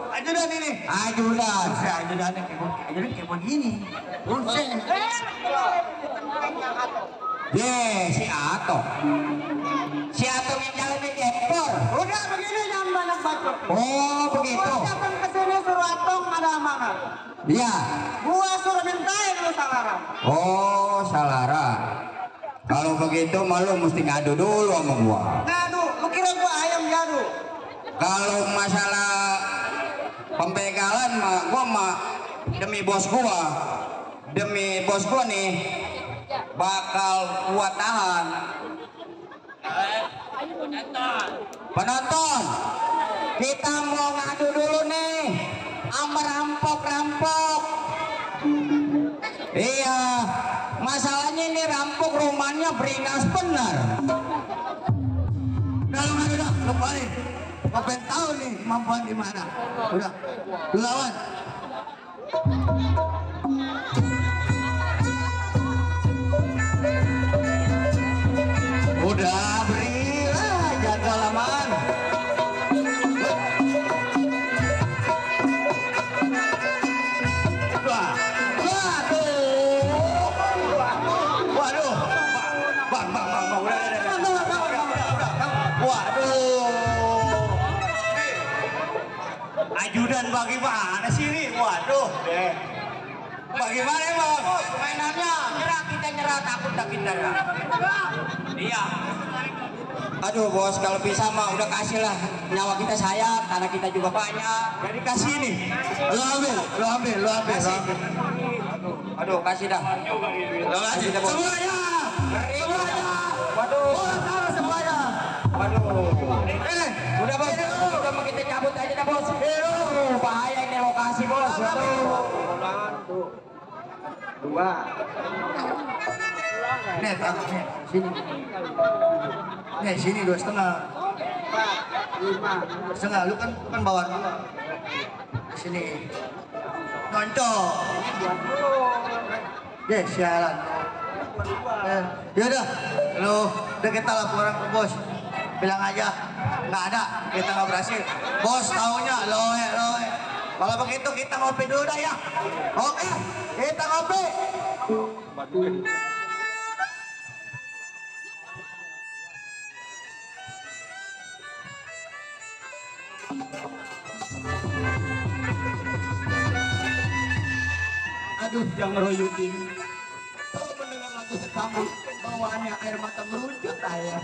Ajudan ini. Ajudan. Ajudan kayak begini. Buset. Si Ato. Si Ato yang jalannya jempol. Udah begini jangan banyak bacot. Oh begitu. Gua datang ke sini suruh Atong ada amanah. Iya. Gua suruh mintain lu Salarang. Oh Salara. Kalau begitu malu mesti ngadu dulu sama gua. Ngadu, lu kira gua ayam jadu? Kalau masalah pembegalan mah gua mah demi bos gua. Demi bos gua nih bakal gua tahan. Penonton, kita mau ngadu dulu nih sama rampok-rampok. Iya, masalahnya ini rampok rumahnya beringas benar. Udah, lu balik. Gua pengen tahu nih kemampuan di mana. Udah, lu lawan. Udah berilah jaga laman. Waduh. Bang, udah. Waduh. Ajudan bagaimana sih ini? Waduh. Bagaimana emang? Mainannya nyerah kita nyerah takut tak kita nyerah. Iya. Aduh bos kalau bisa mah udah kasih lah nyawa kita sayang tanah kita juga banyak. Jadi kasih nih. Lu ambil. Kasih. Aduh kasih dah. Lu kasih dah, bos. semuanya. Waduh. Taruh semuanya. Waduh. Udah bos. Udah mau kita cabut aja dah bos. Bahaya ini lokasi bos. Waduh. Dua. Nih, sini. Nih, sini 2,5. 2,5. Lu kan bawa dua. Sini. Nonton. Ya, sialan. Yaudah, udah kita laporan ke bos. Bilang aja, nggak ada, kita nggak berhasil. Bos taunya, loe. Kalau begitu kita ngopi dulu dah ya. Oke, kita ngopi. Aduh, yang ngeroyotin. Kalau mendengar lagu sekambut, bawaannya air mata merucut ayah.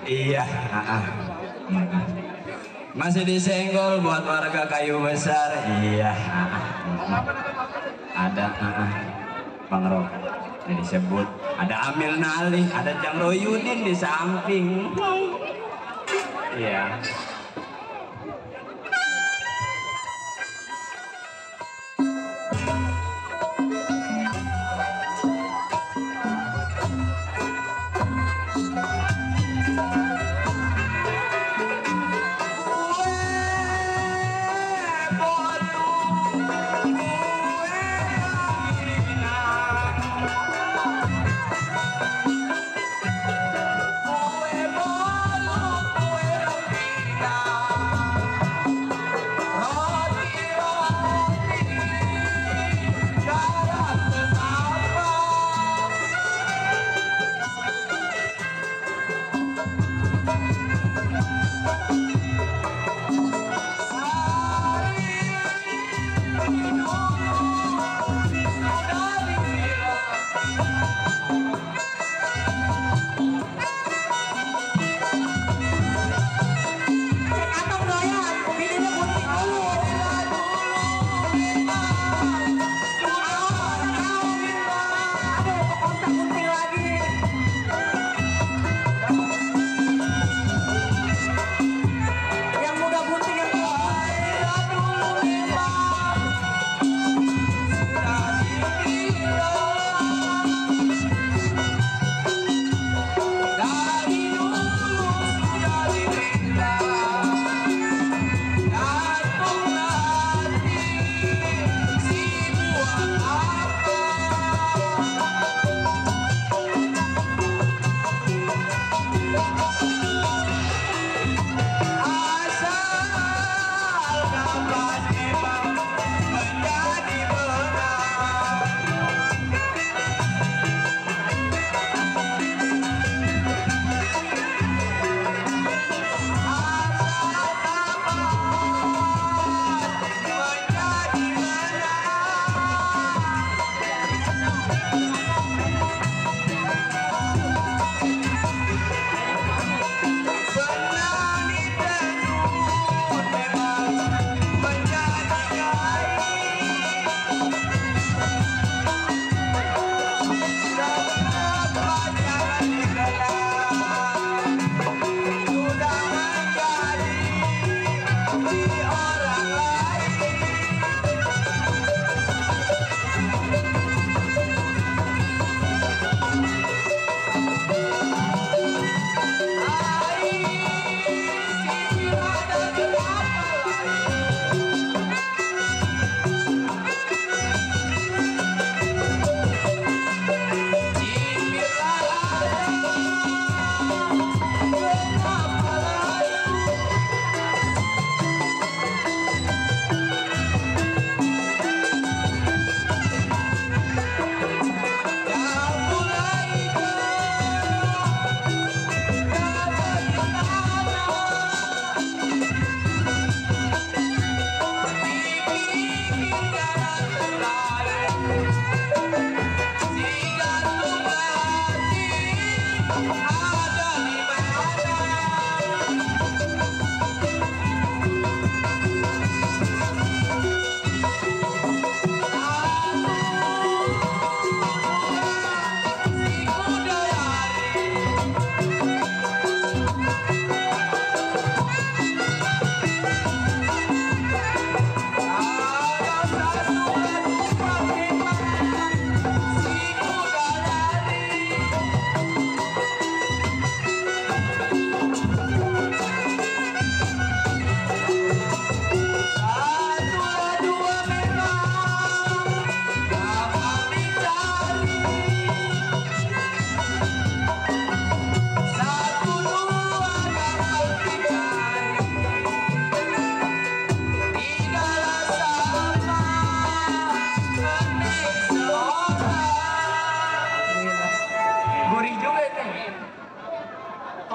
Iya, masih disenggol buat warga Kayu Besar. Iya, ada Bang Rob ini disebut, ada Amil Nali, ada Jang Royudin di samping. Iya.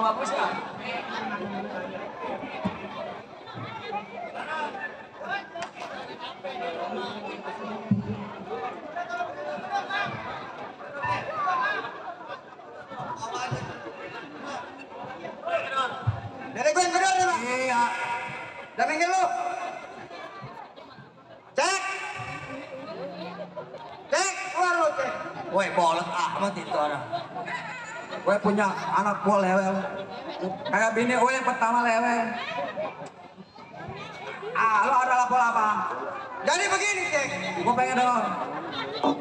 bagus kan? Dari gue bener nih, Bang. Iya. Udah minggir lu. Cek. Cek, keluar lu, cek. Woi, bolot amat itu orang. Gue punya anak gue lewel. Kayak bini gue yang pertama lewel. Lo ada apa-apa? Jadi begini, cek. Gue pengen dong.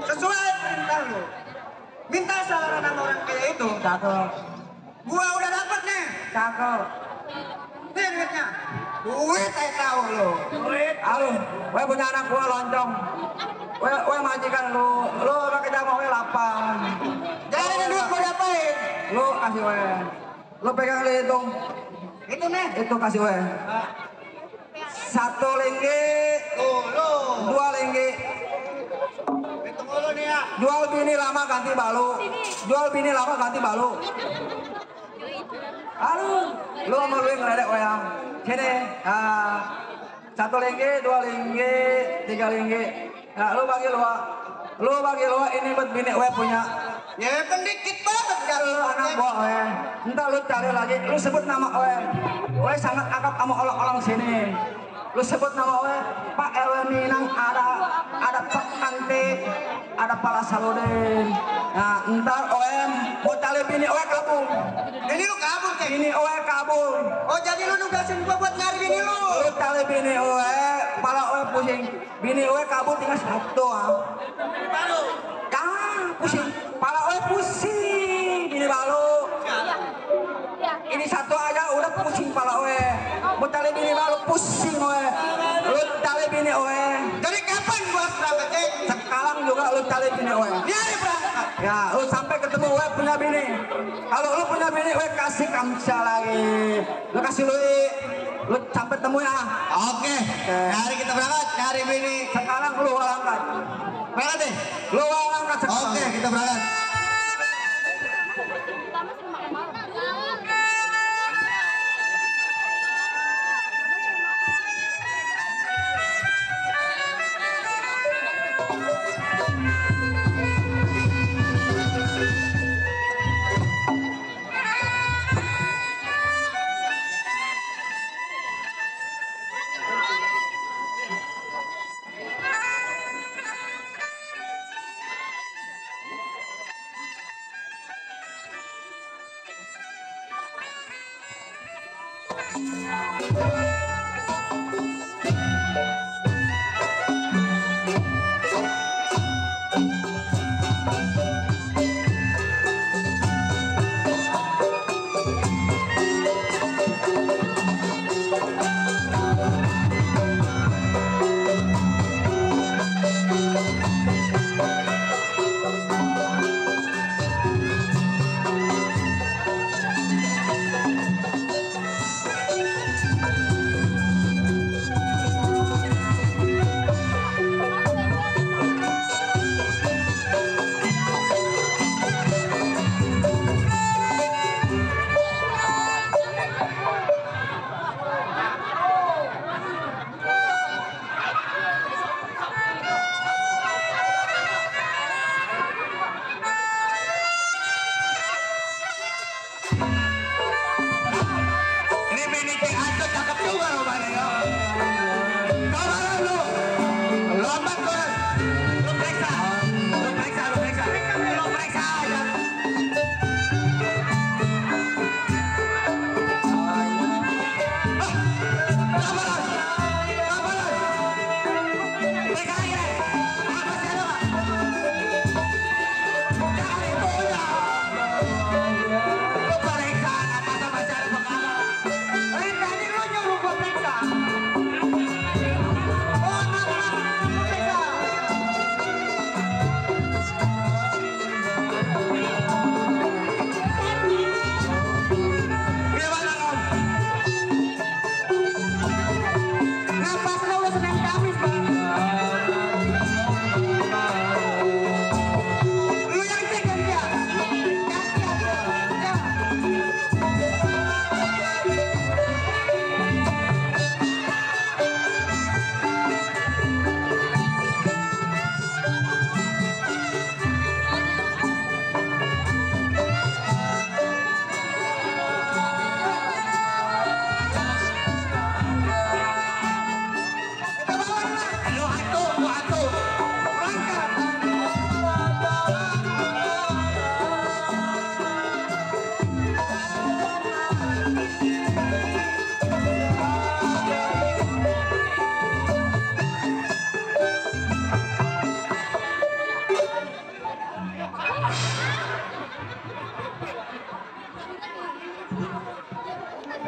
Sesuai perintah lu. Minta salaran sama orang kayak itu. Cakep. Gua udah dapet nih. Cakep. Nih duitnya. Duit saya tahu lu. Duit. Alun, gue punya anak gue loncong. Gue majikan lu pakai jamu gue lapang. Jadi ini duit gua diapain? Lu kasih gue. Lu pegang hitung. Itu nih. Itu kasih gue. 1 ringgit. Lu. 2 ringgit. Hitung dulu nih ya. Jual bini lama ganti balu. Jual bini lama ganti balu. Aduh, lu mau lu ngeledek wayang. Sini, 1 ringgit, 2 ringgit, 3 ringgit. Nah, lu bagi lu ini buat bini gue punya. Ya kan dikit banget kan Lu anak gua we. Entar lu cari lagi, lu sebut nama we. We sangat akrab sama orang-orang sini. Lu sebut nama we, Pak RW Minang ada Pak Kante, ada Pak Lasaludin. Nah, entar we mau cari bini we kabur. Ini lu kabur, cek. Bini we kabur. Oh, jadi lu nugasin gua buat nyari bini lu. Lu cari bini we, kepala we pusing. Bini we kabur tinggal 1 Baru. pusing. Kepala we pusing. Bini balu. Ini 1 aja udah pusing kepala we. Mau cari bini baru pusing we. Lu cari bini we. Jadi kapan gua berangkat, cek? Sekarang juga lu cari bini we. Nyari berangkat. Ya, lu sampai ketemu we punya bini. Kalau lu punya bini we kasih kamsa lagi. Lu kasih lu sampai temu ya. Oke, hari kita berangkat nyari bini. Sekarang lu angkat. Berangkat deh. Lu angkat sekarang. Oke, kita berangkat.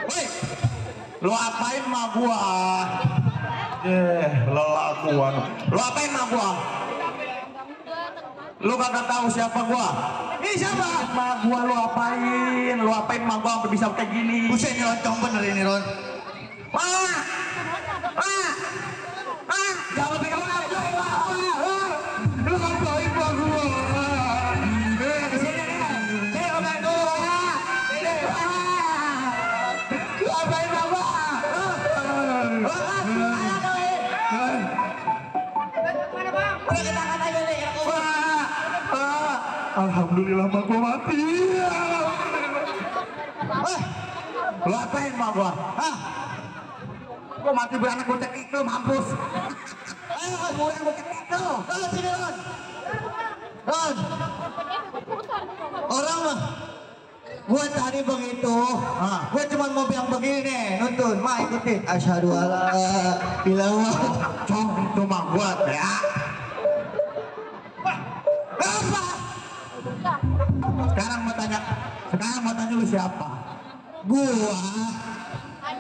Woi, lo apain sama gua? Lelakuan. Lo apain sama gua? Lo kagak tahu siapa gua? Ini siapa? Ma gua lo apain? Lo apain ma gua sampai bisa kayak gini? Buset ini loncong bener ini Ron. Jangan pegang aku. Lo ngapain ma gua? Kesini deh. Sini komen dulu. Lo apain ma gua? Alhamdulillah mak gua mati. Lo apain mak gua? Hah? Gua mati beranak gua cekik lu mampus. Ayo murah gua cekik lu. Sini Ron. Ron. Orang mah gua tadi begitu. Gua cuma mau bilang begini, nuntun, mak ikutin. Asyhadu alla ilaha. Cong itu mak gua ya. Apa? Sekarang mau tanya lu siapa? Gua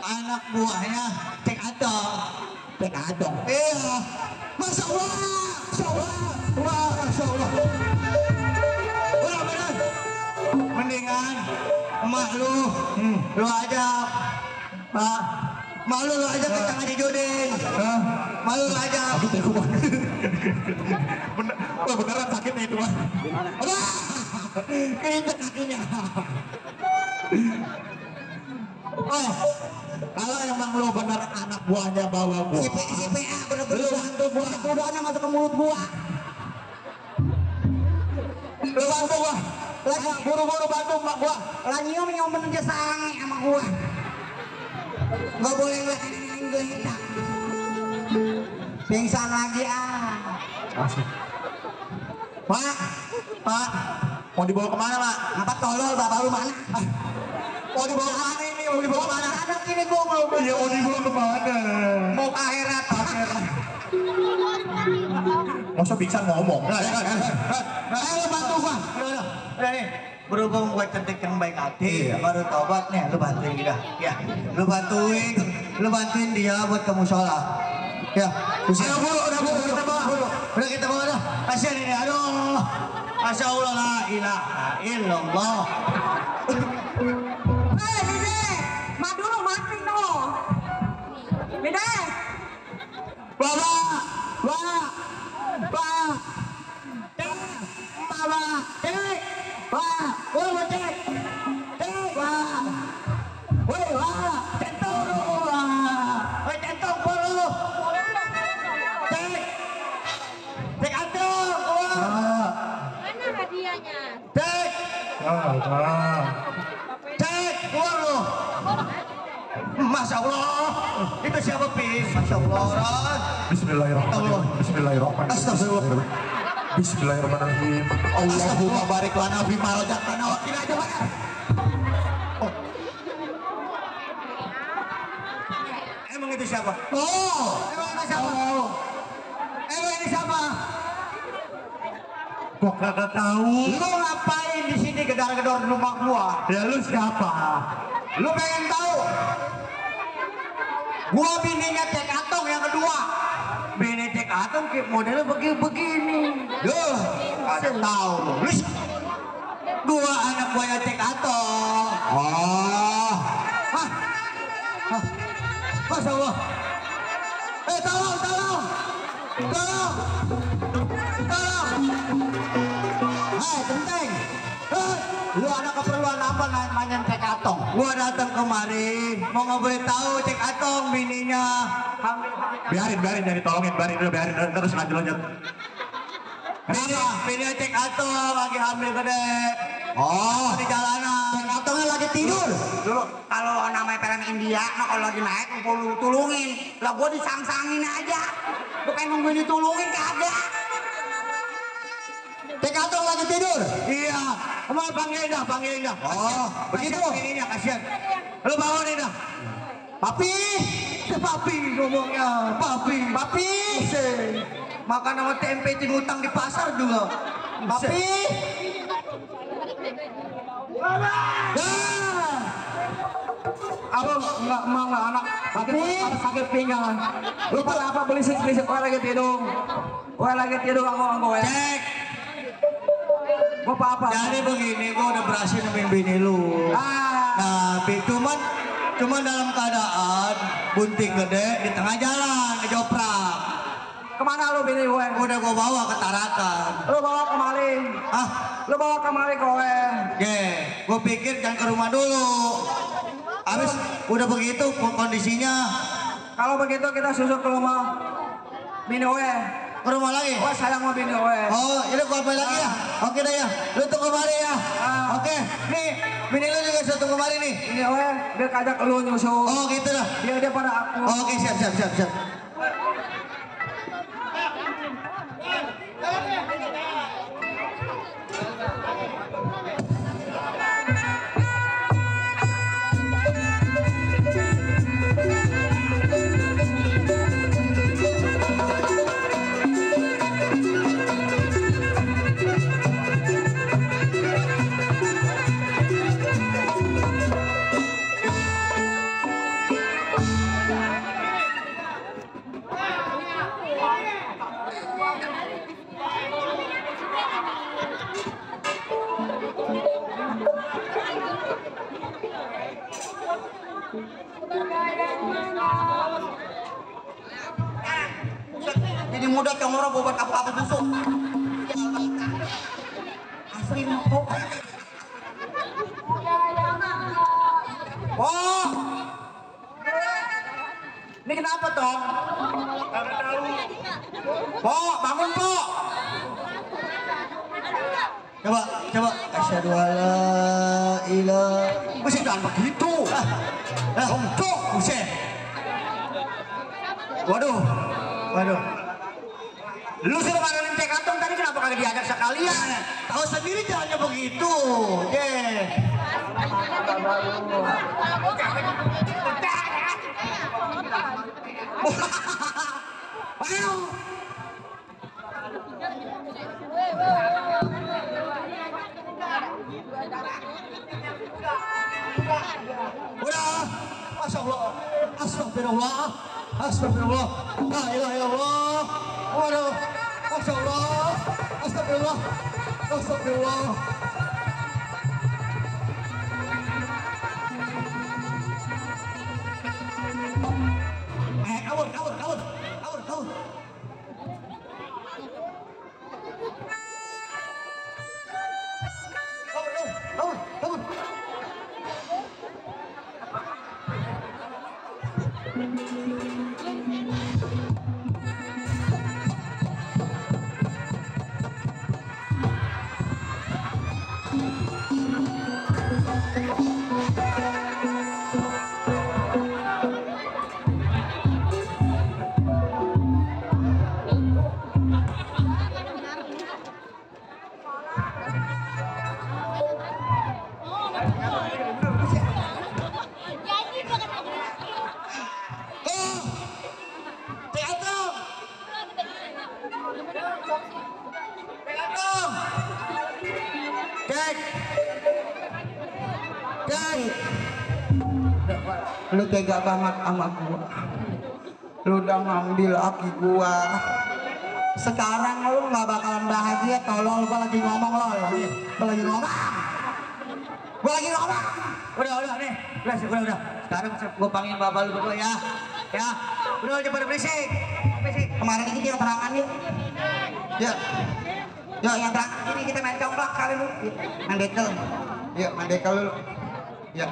anak buahnya Cek Atong. Cek Atong? Iya. Masya Allah. Masya Allah. Wah, Masya Allah. Udah bener. Mendingan emak lu ajak. Emak lu ajak ke Kang Haji Judin. Emak lu ajak. Beneran sakitnya itu mah. Keinjek kakinya. Oh, kalau emang lu bener anak buahnya bawa gua. Si PA bener-bener bantu gua. Udaranya masuk ke mulut gua. Lu bantu gua. Lagi buru-buru bantu emak gua. Lagi nyium aja sange sama gua. Gak boleh ngeliat ini geletak. Pingsan lagi Pak, mau dibawa kemana Pak? Apa tolol bapak lu mana? Mau dibawa kemana ini? Mau dibawa kemana? Ada kini gua mau. Iya mau dibawa kemana? Mau ke akhirat. Masa pingsan ngomong? Ayo bantu gua. Udah nih. Berhubung gua cantik yang baik hati, baru tobat nih, lu bantuin dia. Ya, lu bantuin dia buat ke musola. Ya, udah kita bawa dah. Kasihan ini, aduh. Masya Allah, la ilaha illallah. Dede, mah dulu mati no. Dede. Bapak. Cek, keluar lu. Masya Allah, itu siapa Pis? Masya Allah. Bismillahirrahmanirrahim. Bismillahirrahmanirrahim. Astagfirullah. Bismillahirrahmanirrahim. Allahumma barik lana fi ma razaqtana wa qina adzaban. Emang itu siapa? Emang ini siapa? Gua kagak tahu. Lu ngapain di sini gedor-gedor rumah gua? Ya lu siapa? Lu pengen tahu? Gua bininya Cek Atong yang kedua. Bini Cek Atong kayak modelnya begini. Duh, ada tahu lu. Gua anak buahnya Cek Atong. Masya Allah. Tolong. Centeng. Lu ada keperluan apa nanya Cek Atong? Gua datang kemari mau ngeberitahu Cek Atong bininya hamil. Biarin jadi tolongin, biarin terus lanjut. Bininya Cek Atong lagi hamil gede. Di jalanan. Cek Atongnya lagi tidur. Dulu kalau namanya film India, kalau lagi naik lu tulungin. Lah gua disang-sangin aja. Bukan nungguin ditulungin kagak. Cek Atong lagi tidur? Iya. Mau panggilin dah. Begitu? Ininya kasihan. Lu bangunin dah. Papi ngomongnya. Papi. Makan sama tempe ngutang di pasar juga. Papi. Lu nggak mau nggak anak sakit pinggang. Lu pada apa berisik gue lagi tidur. Gue lagi tidur anggo ya. Cek. Gue apa? Jadi begini, gue udah berhasil nemuin bini lu. Nah, cuman dalam keadaan bunting gede di tengah jalan ngejoprak. Kemana lu bini gue? Udah gue bawa ke Tarakan. Lu bawa kemari. Lu bawa kemari kowe. Gue pikir jangan ke rumah dulu. Habis udah begitu kondisinya. Kalau begitu kita susul ke rumah bini gue. Ke rumah lagi? Gue sayang sama bini gue. Oh, ini gue apa lagi ya? Oke dah ya. Lu tunggu kemari ya. Oke. Nih, bini lu juga suruh tunggu kemari nih. Bini gue biar kajak lu nyusul. Oh, gitu dah. Biar dia pada aku. Oke, siap. Jadi muda congoro buat apa-apa busuk. Asli kok. Oh. Ini kenapa toh? Pok, bangun pok. Coba. Asyhadu alla ilaha. Masih jangan begitu. Cok, buset. Waduh. Lu suruh ngadain cek kantong tadi kenapa kagak diajak sekalian? Tahu sendiri jalannya begitu. Udah. Astagfirullah. La ilaha illallah. Waduh. Astagfirullah. Kabur. Kabur. Lu tega banget sama gua. Lu udah ngambil aki gua. Sekarang lu nggak bakalan bahagia. Tolol, gua lagi ngomong lo. Gua lagi ngomong. Udah nih. Udah. Sekarang gua panggil bapak lu berdua ya. Ya. Udah aja pada berisik. Kemarin ini yang terangan yuk. Ya. Yang terangan ini kita main congklak kali lu. Main bekel. Ya, mandeka lu. Ya.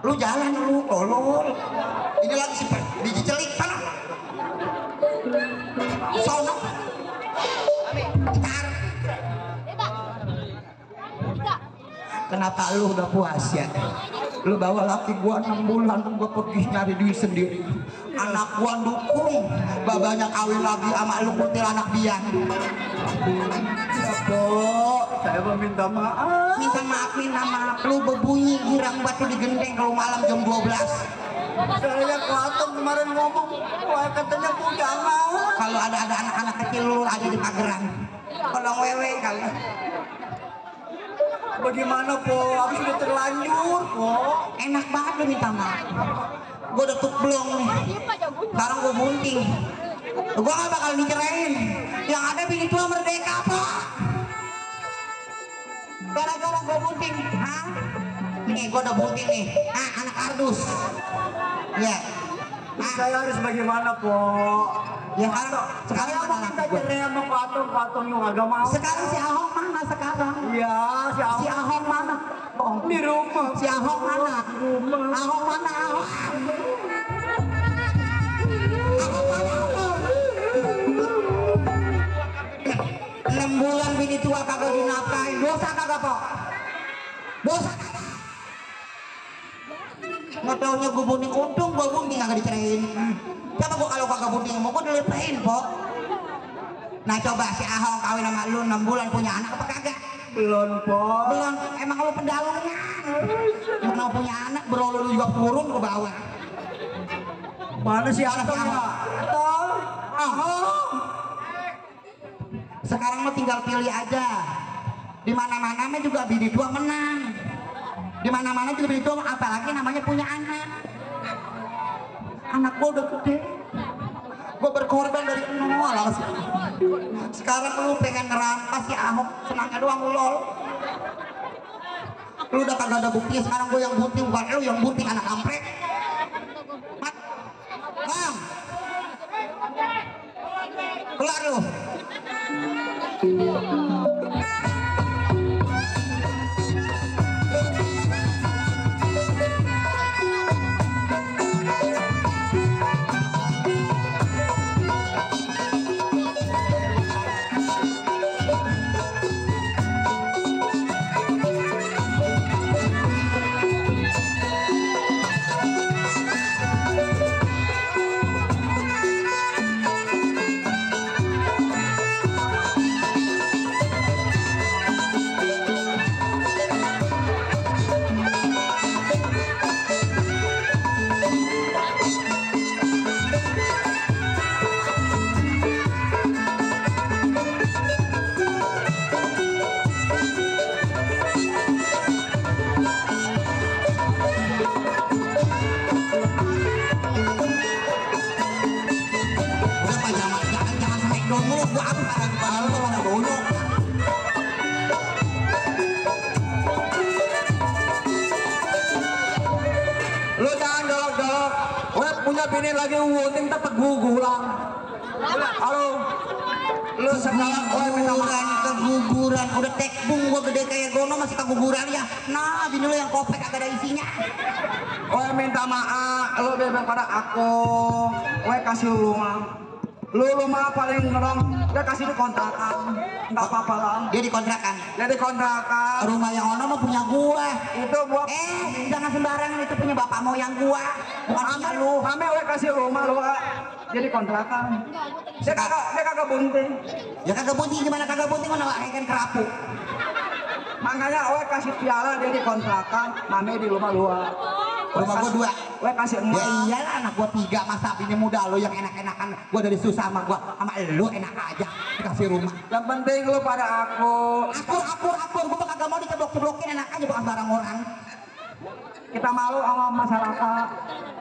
Lu jalan lu, tolol. Ini lagi si biji celik sana. Sono. Gitar. Kenapa lu udah puas ya? Lu bawa laki gua 6 bulan, gua pergi nyari duit sendiri. Anak gua dukung, babanya kawin lagi sama lu kuntilanak biang. Saya meminta maaf. Minta maaf. Lu bebunyi girang batu digendeng kalau malam jam 12. Saya kelihatan kemarin ngomong, wah katanya jangan. Kalau ada anak-anak kecil lu ada di pageran. Kalau wewe kali. Bagaimana po? Habis udah terlanjur po. enak banget lu minta maaf. Gue udah tublong nih. Sekarang gue bunting. Gue gak bakal dicerain. Yang ada bini tua merdeka Pak. Gara-gara gue bunting. Hah? Nih gue udah bunting nih. Anak kardus. Ya. Saya harus bagaimana, Po? Ya sekarang Saya minta cerai sama Patung lu agak mau. Sekarang si Ahok mana sekarang? Iya, Si Ahok mana? Oh, di rumah. si Ahok mana? Ahok mana Ahok? 6 bulan bini tua kagak dinafkahin, dosa kagak Po? Dosa kagak? Nggak taunya gue bunting, untung gue bunting kagak dicerain. Coba gue kalau kagak bunting mau gue dilepain Po. Nah coba si Ahok kawin sama lu 6 bulan punya anak apa kagak? Belum, Po. Belum, emang lu pendalungnya. Mau punya anak bro lu juga turun ke bawah. Mana si Ahok ya? Ahok. Sekarang mau tinggal pilih aja. Di mana-mana mah juga bini tua menang. Di mana-mana juga bini tua, apalagi namanya punya anak. Anak gua udah gede. Gua berkorban dari nol. Sekarang lu pengen ngerampas si Ahok, senangnya doang lu lol. Lu udah kagak ada bukti, sekarang gua yang bunting, bukan lu yang bunting anak kampret. Bang. Keluar lu. Lu jangan dolok-dolok. Gue punya bini lagi wuting tetep guguran. Halo. Lu sekarang gue minta maaf. Keguguran udah tekbung gua gede kayak gono masih keguguran ya. Nah bini lu yang kopek agak ada isinya. Gue minta maaf. Lu bebek pada aku. Gue kasih rumah. Lu rumah paling ngerong. Dia kasih di kontrakan. Enggak apa-apa lah. Dia dikontrakan. Dia di kontrakan. Rumah yang ono mah punya gua. Itu buat Jangan sembarangan, itu punya bapak moyang gua. Bukan punya lu. Mame gue kasih rumah lu, jadi kontrakan. Dia kagak bunting. Ya kagak bunting, gimana kagak bunting, mana kan kerapu. Makanya gue kasih piala dia di kontrakan, mame di rumah lu. Rumah gua 2. Gue kasih emak. Ya iyalah, anak gua 3, masa bini muda lu yang enak-enakan. Gua dari susah sama gua, sama lu enak aja dikasih rumah. Yang penting lu pada aku. Akur, gua kagak mau diceblok-ceblokin, enak aja bukan barang orang. Kita malu sama masyarakat.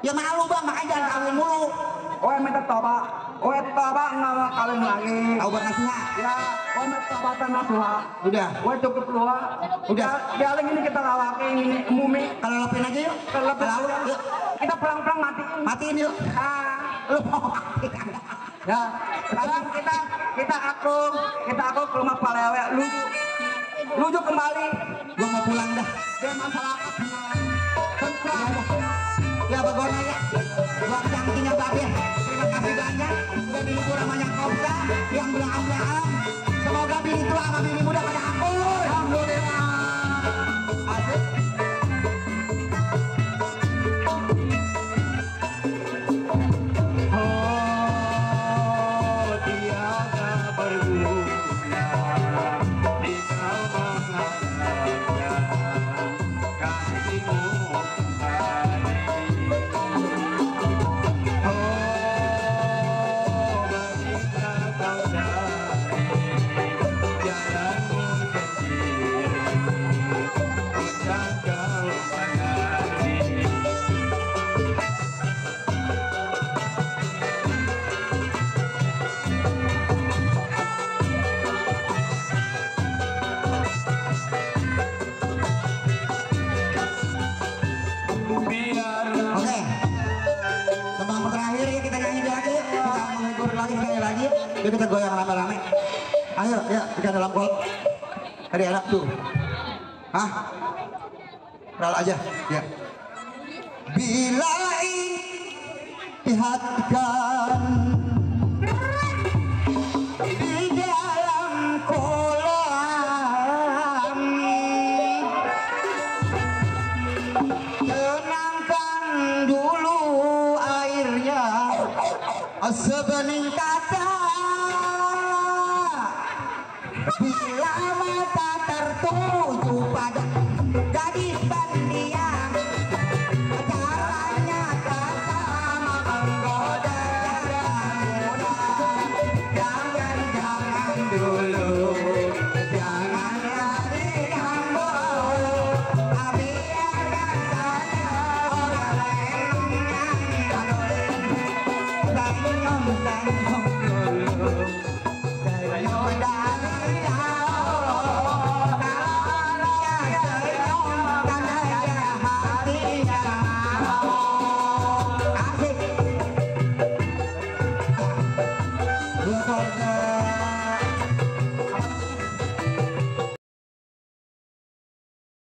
Ya malu bang, makanya jangan kawin mulu. Gue minta toba. Gue toba nggak mau kawin lagi. Tahu buat nasihat? Ya, gue minta toba tanah tua. Udah. Gue cukup luar. Udah. Dialing ini kita lawakin ini umumi. Kalau lepin aja yuk. Kalau Lalu yuk. kita perang-perang matiin. Matiin yuk. Lu mau mati kan? Ya, sekarang kita aku ke rumah Palewe, luju kembali. Gua mau pulang dah. Dia masyarakat tentram. Ya bagona ya. Gua cantiknya babe. Terima kasih banyak. Gua bini tua namanya Kopsa yang belang-belang. Semoga bini tua sama bini muda pada akur. Alhamdulillah. Asik. Jalan Yuk kita goyang rame-rame. Ayo, ya kita dalam kol. Hari enak tuh. Hah? Ral aja, ya. Bila dihatikan di dalam kolam, tenangkan dulu airnya sebening kata. Bila mata tertuju pada gadis pendiam, caranya kata menggoda muda. Jangan dulu, jangan lagi kamu, biarkan saja orang lain menyanyi. Senyum dulu, senyum dari jauh. Asik.